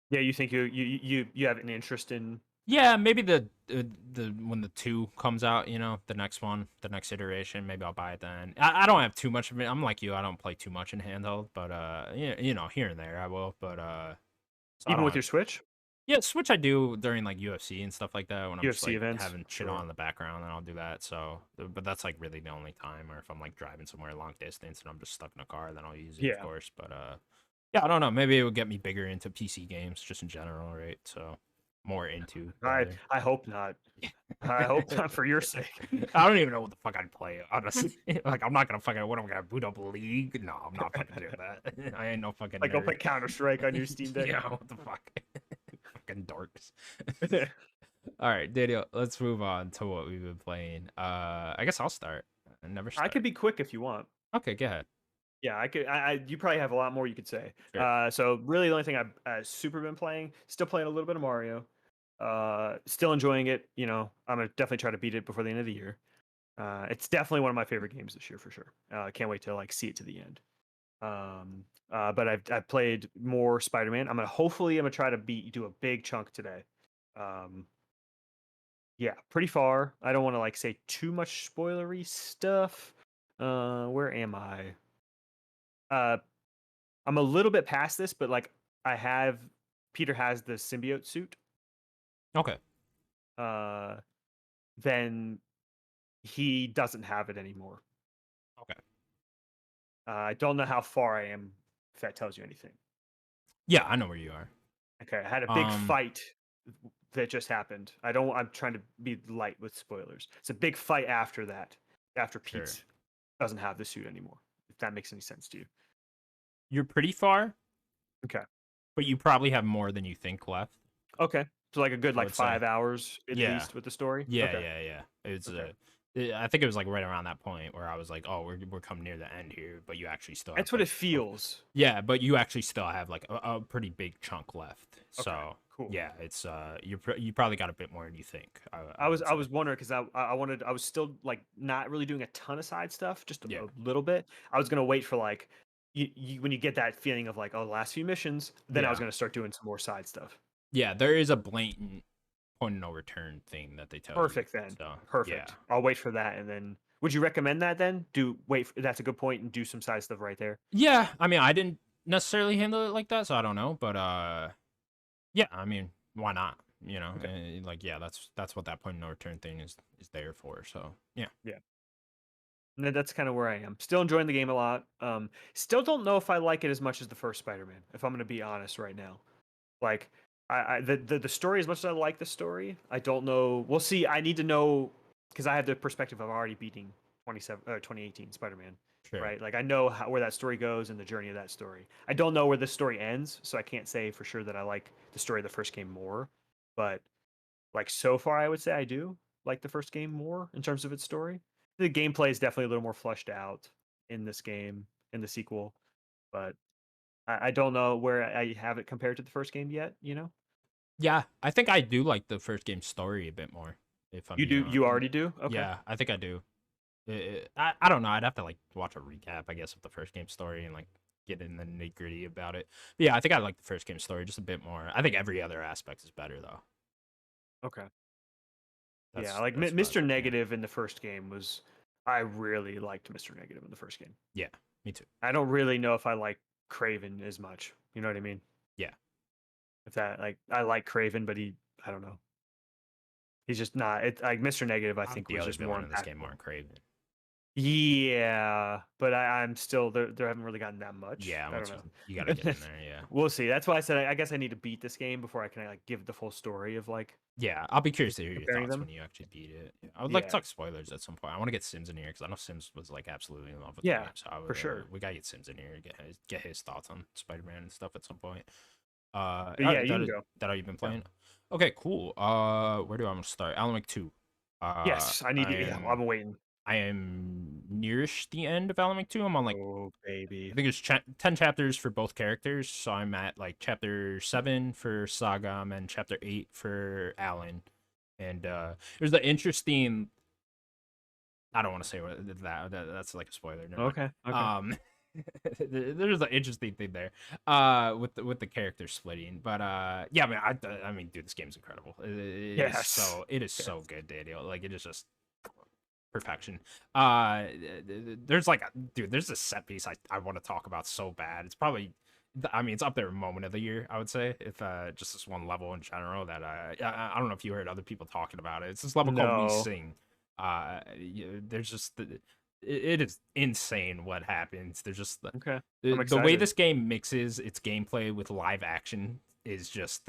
Yeah, you think you have an interest in? Yeah, maybe the when the two comes out, the next one, the next iteration, maybe I'll buy it then. I don't have too much of it. I'm like you, I don't play too much in handheld, but here and there I will. But so I Even don't with have. your Switch? Yeah, Switch I do during like UFC and stuff like that when I'm just UFC like events? having shit on Sure. in the background, then I'll do that. So, but that's like really the only time, or if I'm like driving somewhere long distance and I'm just stuck in a car, then I'll use it, of Yeah. course. But yeah, I don't know. Maybe it would get me bigger into PC games just in general, right? So more into I rather. I hope not. I hope not for your sake. I don't even know what the fuck I'd play, honestly. Like, I'm not gonna fucking, what am I gonna boot up a league? No, I'm not fucking doing that. I ain't no fucking Like, go nerd. play Counter Strike on your Steam Deck. Yeah, what the fuck? Fucking dorks. All right, Daniel, let's move on to what we've been playing. I guess I'll start. I never I start. could be quick if you want. Okay, go ahead. Yeah, I could. You probably have a lot more you could say. Sure. So really, the only thing I've super been playing, still playing a little bit of Mario. Still enjoying it. I'm gonna definitely try to beat it before the end of the year. It's definitely one of my favorite games this year for sure. Can't wait to like see it to the end. But I've played more Spider-Man. I'm gonna try to do a big chunk today. Um, Yeah, pretty far. I don't want to like say too much spoilery stuff. Where am I? Uh, I'm a little bit past this, but like I have Peter has the symbiote suit. Okay. Uh, then he doesn't have it anymore. Okay. I don't know how far I am. If that tells you anything. Yeah, I know where you are. Okay, I had a big Um, fight that just happened. I don't. I'm trying to be light with spoilers. It's a big fight after that. After sure. Pete doesn't have the suit anymore. If that makes any sense to you. You're pretty far, Okay. but you probably have more than you think left, Okay. So like a good I like would say. 5 hours at Yeah. least with the story. Yeah, Okay. yeah, yeah. It's Okay. I think it was like right around that point where I was like, "Oh, we're coming near the end here," but you actually still have That's what like it feels. yeah, but you actually still have like a pretty big chunk left. Okay. So Cool. yeah, it's you probably got a bit more than you think. I I was would I say. was wondering because I wanted I was still like not really doing a ton of side stuff, just Yeah, a little bit. I was gonna wait for like when you get that feeling of like, oh, the last few missions, then I was yeah, gonna start doing some more side stuff. yeah. There is a blatant point of no return thing that they tell you. Perfect then. So yeah, Perfect. I'll wait for that and then would you recommend that then? That's a good point and do some side stuff right there. yeah. I mean, I didn't necessarily handle it like that, so I don't know, but yeah. I mean, why not? You know, Okay. like yeah, that's what that point of no return thing is there for. So yeah, Yeah. And that's kind of where I am. Still enjoying the game a lot. Still don't know if I like it as much as the first Spider-Man, if I'm gonna be honest right now. Like the story, as much as I like the story, I don't know. We'll see. I need to know because I have the perspective of already beating 2018 Spider-Man, sure. right? Like I know where that story goes and the journey of that story. I don't know where this story ends, so I can't say for sure that I like the story of the first game more. But like so far, I would say I do like the first game more in terms of its story. The gameplay is definitely a little more fleshed out in this game in the sequel, but I don't know where I have it compared to the first game yet. You know. Yeah, I think I do like the first game story a bit more. If I'm You being do? honest, You already do? Okay. yeah, I think I do. I don't know. I'd have to like watch a recap, I guess, of the first game story and like get in the nitty gritty about it. But yeah, I think I like the first game story just a bit more. I think every other aspect is better though. Okay. Yeah, That's like that's what I Mr. think. Yeah, Negative in the first game was I really liked Mr. Negative in the first game. yeah, me too. I don't really know if I like Craven as much. You know what I mean? Yeah, If that like I like Craven, but I don't know. He's just not it like Mr. Negative I I think think the was other just more villain in this game more impactful. Craven. Yeah, but I'm still there haven't really gotten that much. Yeah, I don't once know. you gotta get in there. Yeah. We'll see. That's why I said I guess I need to beat this game before I can like give the full story of like Yeah, I'll be curious to hear your comparing thoughts them. when you actually beat it. Yeah, I would like to Yeah. talk spoilers at some point. I want to get Sims in here because I know Sims was like absolutely in love with the Yeah, game. So I for would, sure. we gotta get Sims in here and get his thoughts on Spider-Man and stuff at some point. But All yeah, right, you can go. that all you've been Yeah. playing? Okay, cool. Where do I want to start? Alan Wake 2. Yes, I need I to. Yeah, am I'm waiting. I am nearish the end of Alan Wake 2. I'm on like Oh, I baby. think there's 10 chapters for both characters, so I'm at like chapter 7 for Saga and chapter 8 for Alan. And there's the interesting. I don't want to say that's like a spoiler. Never mind. Okay, okay. Um, there's an interesting thing there, with the character splitting. But yeah, I mean, dude, this game's incredible. Yes. It is Yes. so good, Daniel. Like it is just perfection. There's like, dude, there's a set piece I want to talk about so bad. It's probably, I mean, it's up there moment of the year. I would say if just this one level in general that I don't know if you heard other people talking about it. It's this level called We No. Sing. There's just it is insane what happens. There's just Okay. I'm the way excited. this game mixes its gameplay with live action is just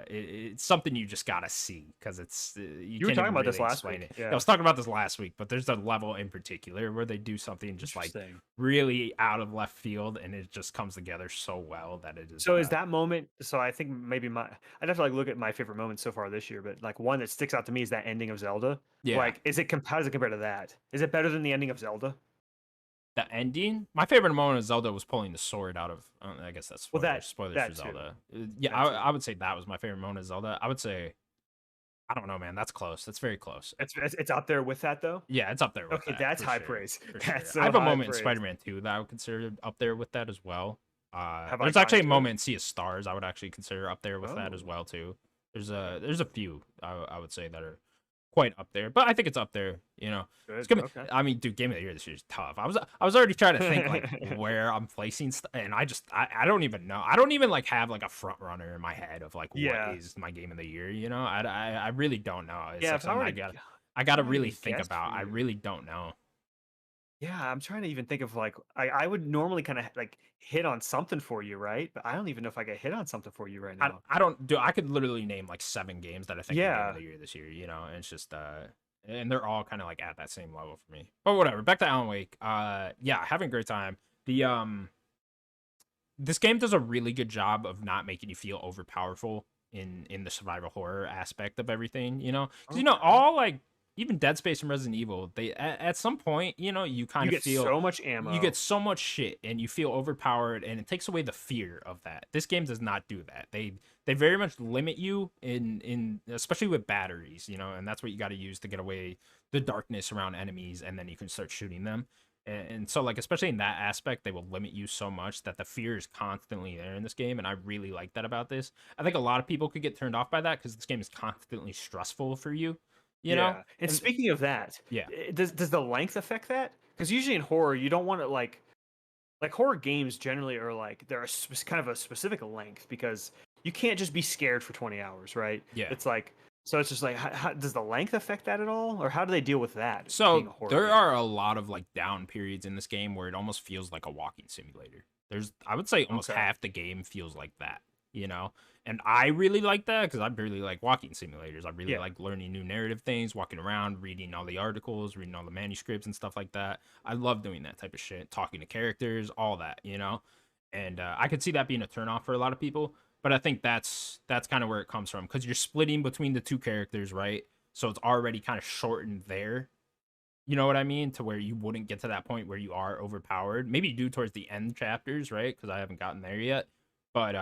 it's something you just gotta see because it's you You were can't talking even about this really last explain week. it. Yeah, I Yeah. was talking about this last week, but there's a level in particular where they do something just like Interesting. really out of left field, and it just comes together so well that it is So is that moment? So I think maybe I'd have to like look at my favorite moments so far this year, but like one that sticks out to me is that ending of Zelda. yeah. Like, how does it compare to that? Is it better than the ending of Zelda? The ending, my favorite moment of Zelda was pulling the sword out of. I guess that's Well, Spoilers for that too, Zelda. Yeah, that too. I would say that was my favorite moment of Zelda. I would say I don't know, man. That's close. That's very close. It's up there with that though. Yeah, it's up there with Okay, that that's for high sure. praise. For That's sure. I so have a high moment in praise. Spider-Man 2 that I would consider up there with that as well. Have I There's gotten actually a to it? moment in Sea of Stars I would actually consider up there with that as Oh, well too. There's a few I would say that are quite up there, but I think it's up there. You know, it's Good. gonna. Okay. I mean, dude, game of the year this year is tough. I was already trying to think like where I'm placing stuff, and I don't even know. I don't even like have like a front runner in my head of like what Yeah. is my game of the year. You know, I really don't know. It's Yeah. like If I something were to, I if gotta I were to really even think guess for about. I you, really don't know. yeah, I'm trying to even think of like I would normally kind of like hit on something for you, right? But I don't even know if I could hit on something for you right now. I don't do. I could literally name like 7 games that I think are game of Yeah. the year this year. You know, and it's just and they're all kind of like at that same level for me. But whatever. Back to Alan Wake. Yeah, having a great time. The This game does a really good job of not making you feel overpowerful in the survival horror aspect of everything. You know, because Okay. all like even Dead Space and Resident Evil, they at some point, you kind You of get feel so much you get ammo. so much shit and you feel overpowered and it takes away the fear of that. This game does not do that. They very much limit you in especially with batteries, and that's what you got to use to get away the darkness around enemies and then you can start shooting them. And so like especially in that aspect they will limit you so much that the fear is constantly there in this game, and I really like that about this. I think a lot of people could get turned off by that because this game is constantly stressful for you, you know Yeah. And and speaking of that, yeah. does the length affect that? Because usually in horror, you don't want to like horror games generally are like they're kind of a specific length because you can't just be scared for 20 hours, right? Yeah. It's like so it's just like does the length affect that at all, or how do they deal with that being So a horror there game? are a lot of like down periods in this game where it almost feels like a walking simulator. I would say almost Okay. half the game feels like that, you know? And I really like that because I really like walking simulators. I really Yeah. like learning new narrative things, walking around, reading all the articles, reading all the manuscripts and stuff like that. I love doing that type of shit, talking to characters, all that. And I could see that being a turnoff for a lot of people, but I think that's kind of where it comes from because you're splitting between the two characters, right? So it's already kind of shortened there. You know what I mean? To where you wouldn't get to that point where you are overpowered. Maybe you do towards the end chapters, right? Because I haven't gotten there yet. But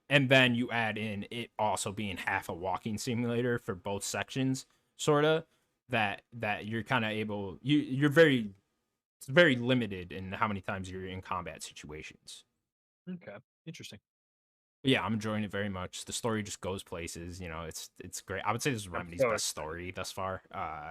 and then you add in it also being half a walking simulator for both sections, sorta. That you're kind of able you're very it's very limited in how many times you're in combat situations. Okay. Interesting. But yeah, I'm enjoying it very much. The story just goes places. It's great. I would say this is I'm Remedy's so best excited. story thus far.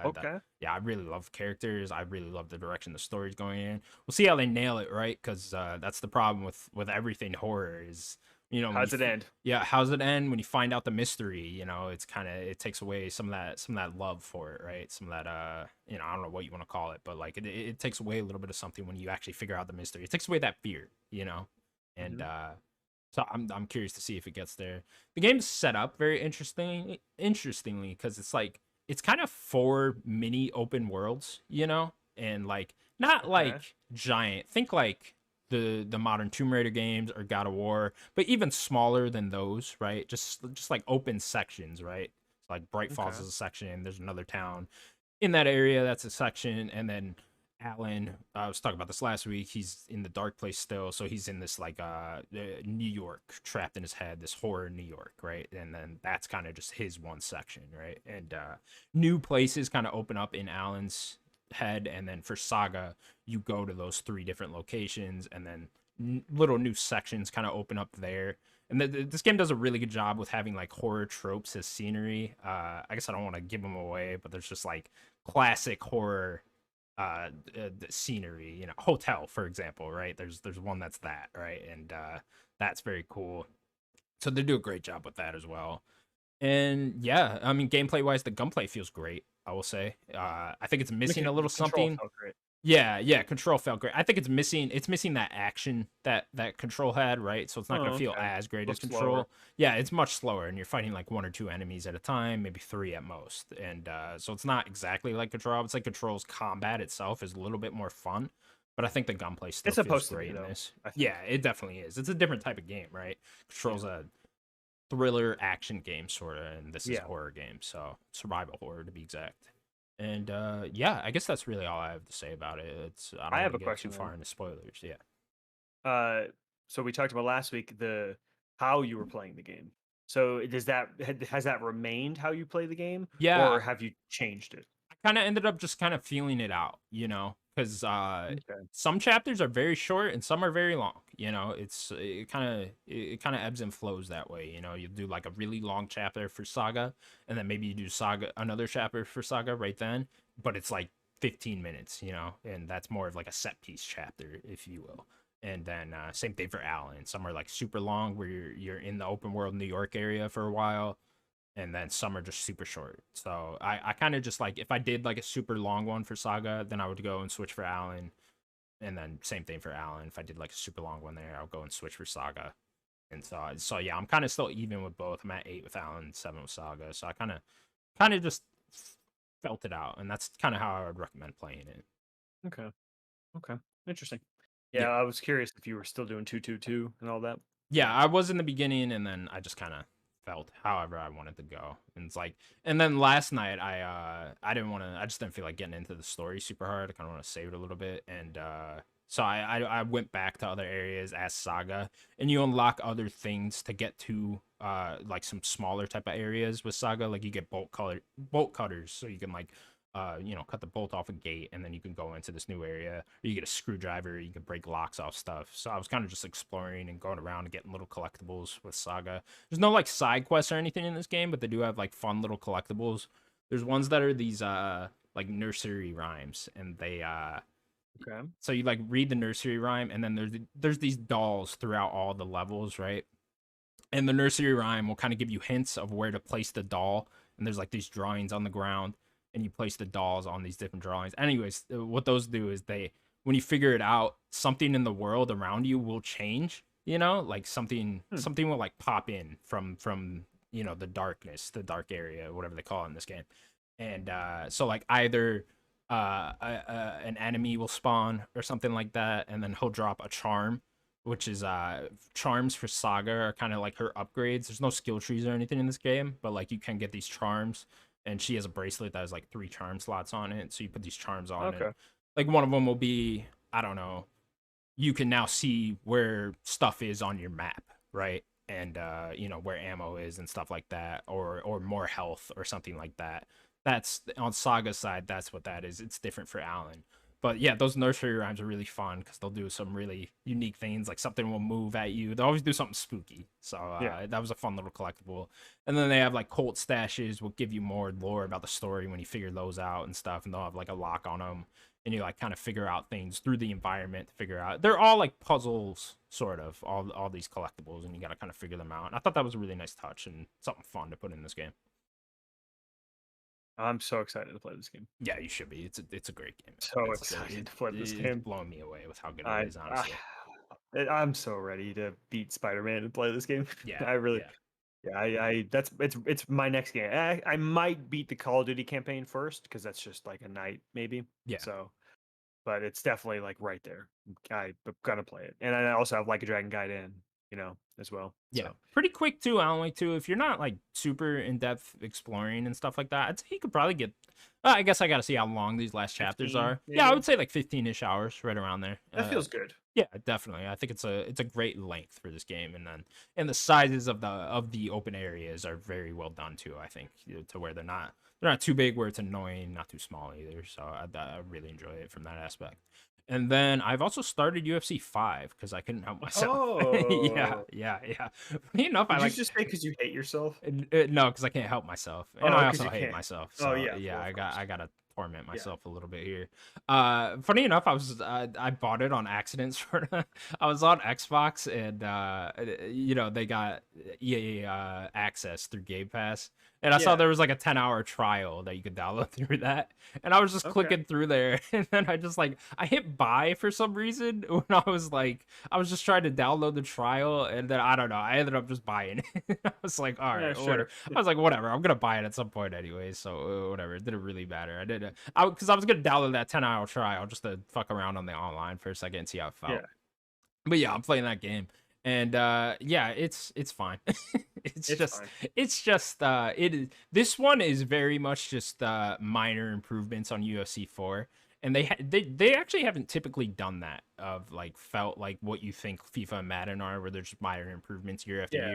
Okay. Yeah, I really love characters. I really love the direction the story's going in. We'll see how they nail it, right? Because that's the problem with everything horror is, when How's it end? yeah, how's it end when you find out the mystery? It's kind of it takes away some of that love for it, right? Some of that I don't know what you want to call it, but like it takes away a little bit of something when you actually figure out the mystery. It takes away that fear. And Hmm. so I'm curious to see if it gets there. The game's set up very interestingly because it's kind of 4 mini open worlds, and like not Okay. like giant. Think like the modern Tomb Raider games or God of War, but even smaller than those, right? Just like open sections, right? So like Bright Falls Okay. is a section. There's another town in that area that's a section, and then Alan, I was talking about this last week. He's in the dark place still, so he's in this like New York, trapped in his head, this horror New York, right? And then that's kind of just his one section, right? And new places kind of open up in Alan's head, and then for Saga, you go to those 3 different locations, and then little new sections kind of open up there. And this game does a really good job with having like horror tropes as scenery. I guess I don't want to give them away, but there's just like classic horror the scenery, hotel for example, right? There's one that's that, right? And that's very cool. So they do a great job with that as well. And yeah, I mean gameplay wise the gunplay feels great, I will say. I think it's The, missing a the little control something. felt great. Yeah, control felt great. I think it's missing that action that control had, right? So it's not gonna Oh, feel okay. as great as Looks slower. control. Yeah, it's much slower, and you're fighting like 1 or 2 enemies at a time, maybe 3 at most. And so it's not exactly like control. I would say control's combat itself is a little bit more fun, but I think the gunplay still It's feels supposed to be great in though, this. I Yeah, think. it definitely is. It's a different type of game, right? Yeah. Control's a thriller action game sorta, and this is a Yeah. horror game, so survival horror to be exact. And yeah, I guess that's really all I have to say about it. I I don't want have to a get too question far then. into spoilers. Yeah. Uh, so we talked about last week the how you were playing the game. So has that remained how you play the game, Yeah, or have you changed it? I kind of ended up just kind of feeling it out, because Okay. some chapters are very short and some are very long. You know, it kind of ebbs and flows that way. You know, you do like a really long chapter for Saga, and then maybe you do Saga another chapter for Saga right then, but it's like 15 minutes. You know, and that's more of like a set piece chapter, if you will. And then same thing for Alan. Some are like super long, where you're in the open world New York area for a while, and then some are just super short. So I kind of just like, if I did like a super long one for Saga, then I would go and switch for Alan, and then same thing for Alan. If I did like a super long one there, I'll go and switch for Saga. And so yeah, I'm kind of still even with both. I'm at 8 with Alan, 7 with Saga. So I kind of just felt it out, and that's kind of how I would recommend playing it. Okay. Okay. Interesting. Yeah, Yeah. I was curious if you were still doing 222 and all that. Yeah, I was in the beginning, and then I just kind of felt however I wanted to go. And it's like, and then last night I didn't want to, I just didn't feel like getting into the story super hard. I kind of want to save it a little bit, and so I went back to other areas as Saga, and you unlock other things to get to like some smaller type of areas with Saga. Like you get bolt cutters, so you can like cut the bolt off a gate, and then you can go into this new area. Or you get a screwdriver, you can break locks off stuff. So I was kind of just exploring and going around and getting little collectibles with Saga. There's no like side quests or anything in this game, but they do have like fun little collectibles. There's ones that are these like nursery rhymes, and they Okay. so you like read the nursery rhyme, and then there's these dolls throughout all the levels, right? And the nursery rhyme will kind of give you hints of where to place the doll, and there's like these drawings on the ground, and you place the dolls on these different drawings. Anyways, what those do is they, when you figure it out, something in the world around you will change. You know, like Hmm. something will like pop in from the darkness, the dark area, whatever they call it in this game. And so like either an enemy will spawn or something like that, and then he'll drop a charm, which is charms for Saga are kind of like her upgrades. There's no skill trees or anything in this game, but like you can get these charms, and she has a bracelet that has like 3 charm slots on it. So you put these charms on, and Okay. like one of them will be, I don't know, you can now see where stuff is on your map, right? And where ammo is and stuff like that, or more health or something like that. That's on Saga's side. That's what that is. It's different for Alan. But yeah, those nursery rhymes are really fun because they'll do some really unique things. Like something will move at you. They always do something spooky. So Yeah. that was a fun little collectible. And then they have like cult stashes, will give you more lore about the story when you figure those out and stuff. And they'll have like a lock on them, and you like kind of figure out things through the environment to figure out. They're all like puzzles, sort of. All these collectibles, and you got to kind of figure them out. And I thought that was a really nice touch and something fun to put in this game. I'm so excited to play this game. Yeah, you should be. It's a great game. So It, excited to play this it's game. blowing me away with how good it I, is, I honestly. I'm so ready to beat Spider-Man and play this game. Yeah, I really, yeah, yeah, I that's it's my next game. I might beat the Call of Duty campaign first because that's just like a night maybe. yeah. So, but it's definitely like right there. I'm gonna play it, and I also have Like a Dragon Guide in, as well. Yeah, So pretty quick too. Alan Wake too. If you're not like super in depth exploring and stuff like that, I'd say you could probably get. I guess I got to see how long these last chapters 15 are. Yeah, I maybe. would say like 15ish hours, right around there. That feels good. Yeah, definitely. I think it's a great length for this game, and the sizes of the open areas are very well done too. I think, to where they're not too big where it's annoying, not too small either. So I really enjoy it from that aspect. And then I've also started UFC 5 because I couldn't help myself. Yeah, Oh, yeah, yeah. Funny enough, I did you like just say because you hate yourself? no, because I can't help myself, and Oh, I because also you hate can't. myself. Oh So yeah, yeah, well of course. I gotta torment Yeah. myself a little bit here. Funny enough, I bought it on accident. Sort of. I was on Xbox, and they got EA access through Game Pass, and I saw Yeah. there was like a 10-hour trial that you could download through that, and I was just Okay. clicking through there, and then I just like I hit buy for some reason when I was just trying to download the trial, and then I don't know. I ended up just buying it. I was like, all Yeah, right, whatever. sure. Yeah. I was like, whatever. I'm gonna buy it at some point anyway, so whatever. It didn't really matter. I did because I was gonna download that 10-hour trial just to fuck around on the online for a second and see how it felt. Yeah. But yeah, I'm playing that game, and yeah, it's fine. it's It's just fine. it's just it is this one is very much just minor improvements on UFC 4. And they actually haven't typically done that, of like felt like what you think FIFA and Madden are, where there's just minor improvements year after Yeah.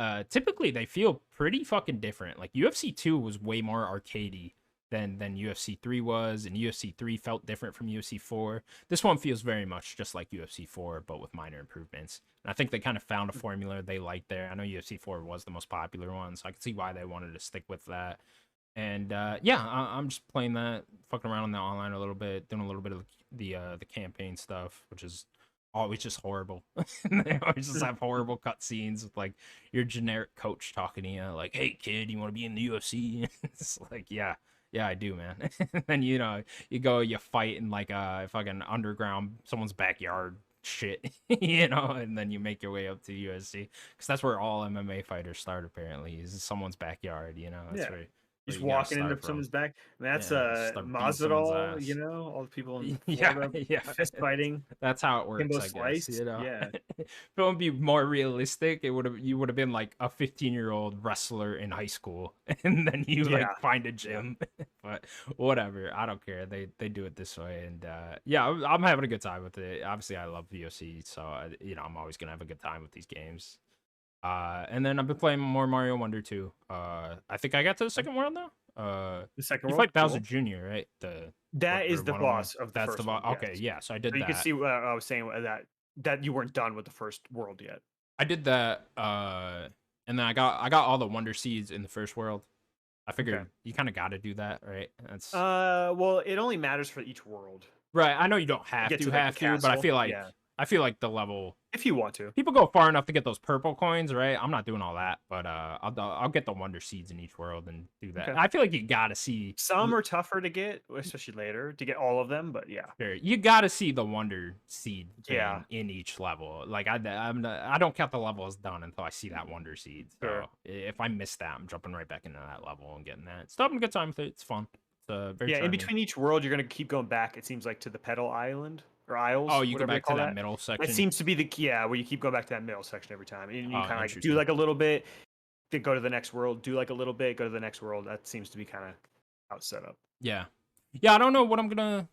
year. Typically they feel pretty fucking different. Like UFC 2 was way more arcadey than UFC 3 was, and UFC 3 felt different from UFC 4. This one feels very much just like UFC 4, but with minor improvements. And I think they kind of found a formula they liked there. I know UFC 4 was the most popular one, so I can see why they wanted to stick with that. And yeah, I'm just playing that, fucking around on the online a little bit, doing a little bit of the campaign stuff, which is always just horrible. They always just have horrible cutscenes with like your generic coach talking to you, like, "Hey kid, you want to be in the UFC?" It's like, yeah, yeah, I do, man. And then you go, you fight in like a fucking underground, someone's backyard shit, and then you make your way up to UFC because that's where all MMA fighters start. Apparently, is someone's backyard. That's Yeah. where Just you gotta walking into start from. someone's back. And that's Yeah, start beating someone's Masvidal, ass. all the people in Yeah, Florida yeah. fist fighting. That's how it works, Kimbo I guess. Slice. Yeah. If it would be more realistic, you would have been like a 15-year-old wrestler in high school, and then you Yeah. like find a gym. But whatever, I don't care. They do it this way, and yeah, I'm having a good time with it. Obviously, I love UFC, so I'm always gonna have a good time with these games. And then I've been playing more Mario Wonder 2. I think I got to the second world now. The second You world. fight Bowser Cool. Jr., right? That Or is the 101. boss of the That's the first boss. one. Okay, Yes. yeah. So I did So you can that. see what I was saying that you weren't done with the first world yet. I did that. And then I got all the Wonder Seeds in the first world. I figured Okay. you kind of got to do that, right? That's Well, it only matters for each world. right. I know you don't have Get to to like the have to, but castle. Yeah. I feel like the level If you want to. people go far enough to get those purple coins, right? I'm not doing all that, but I'll get the Wonder Seeds in each world and do that. Okay. I feel like you got to see Some are tougher to get, especially later, to get all of them, but yeah. sure, you got to see the Wonder Seed Yeah. thing in each level. Like I don't count the level as done until I see that Wonder Seed. So Sure. if I miss that, I'm jumping right back into that level and getting that. Still having a good time with it. It's fun. It's very Yeah, in charming. between each world, you're gonna keep going back, it seems like, to the Pedal Island or Isles, Oh, you go whatever they back to call that that. middle That section. seems to be where you keep going back to that middle section every time. And you Oh, kind of like do interesting. like a little bit, then go to the next world, do like a little bit, go to the next world. That seems to be kind of how it's set up. Yeah, yeah. I don't know what I'm gonna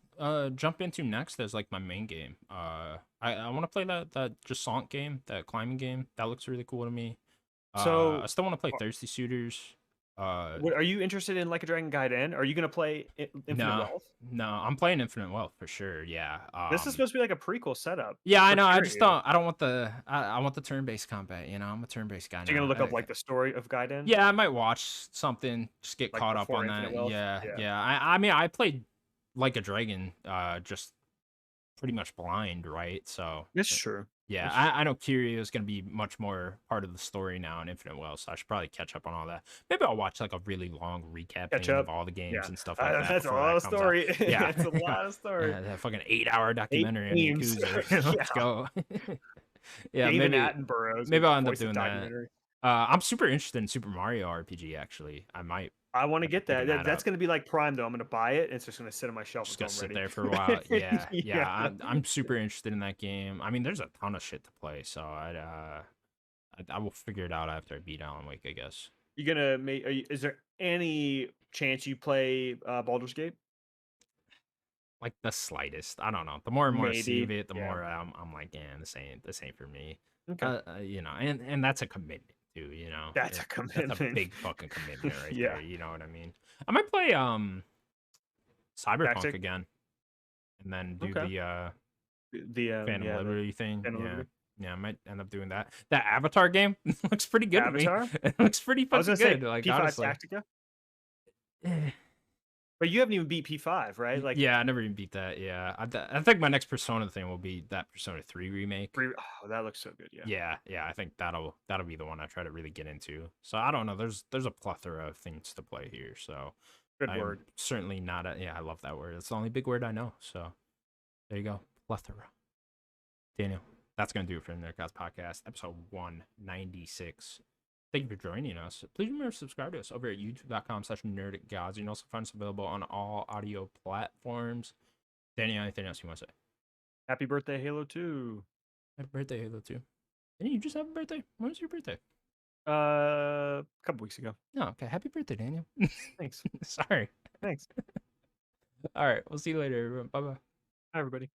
jump into next as like my main game. I want to play that Jasant game, that climbing game. That looks really cool to me. I So, still want to play Thirsty Suitors. are you interested in Like a Dragon Gaiden? Are you gonna play Infinite No, Wealth? no, I'm playing Infinite Wealth for sure. Yeah. This is supposed to be like a prequel setup. Yeah, I For know. I sure, just yeah. don't. I don't want I want the turn-based combat. I'm a turn-based guy So you're now. gonna look up like the story of Gaiden, Yeah, I might watch something. Just get like caught up before on Infinite that. Wealth. Yeah, Yeah. yeah. I mean, I played like a dragon, just pretty much blind, right? So It's true. yeah, It's I know Kiryu is gonna be much more part of the story now in Infinite Wealth, so I should probably catch up on all that. Maybe I'll watch like a really long recap Catch thing up. of all the games Yeah. and stuff like that. That's a before lot that of comes out. story. Yeah, It's a lot of story. yeah, that fucking 8-hour 8 documentary on games. Yakuza. Let's Yeah. go. Yeah, David maybe Attenborough's maybe gonna I'll end up voice the doing that. documentary. I'm super interested in Super Mario RPG. Actually, I might I want to end up get that. picking that That's up. going to be like Prime though. I'm going to buy it. It's just going to sit on my shelf Just until gonna I'm sit ready. there for a while. Yeah, yeah. Yeah. I'm super interested in that game. I mean, there's a ton of shit to play, so I will figure it out after I beat Alan Wake, I guess. You gonna make? Is there any chance you play Baldur's Gate? Like the slightest. I don't know. The more and more I see of Maybe. it, the Yeah. more I'm like, yeah, this ain't for me. Okay. And that's a commitment too. That's a That's a commitment. big fucking commitment right Yeah. there. You know what I mean? I might play Cyberpunk Tactic. again, and then do Okay. the The Phantom yeah. Liberty thing. Phantom Yeah. Liberty. Yeah, I might end up doing that. That Avatar game looks pretty good to me. Avatar. It looks pretty I was fucking gonna say good. Like P5 honestly. Tactica, Eh. but you haven't even beat P5, right? Like, Yeah, I never even beat that. Yeah, I think my next Persona thing will be that Persona 3 remake. oh, that looks so good. Yeah. Yeah. I think that'll be the one I try to really get into. So I don't know. There's a plethora of things to play here. So Good I'm word. certainly not. Yeah, I love that word. It's the only big word I know. So there you go, plethora. Daniel, that's gonna do it for the Nerdcast Podcast, episode 196. Thank you for joining us. Please remember to subscribe to us over at youtube.com/nerdicgods. You can also find us available on all audio platforms. Danny, anything else you want to say? Happy birthday, Halo 2. Happy birthday, Halo 2. Danny, you just have a birthday? When was your birthday? A couple weeks ago. No, okay. Happy birthday, Daniel. Thanks. Sorry. Thanks. All right. We'll see you later, everyone. Bye bye. Hi, everybody.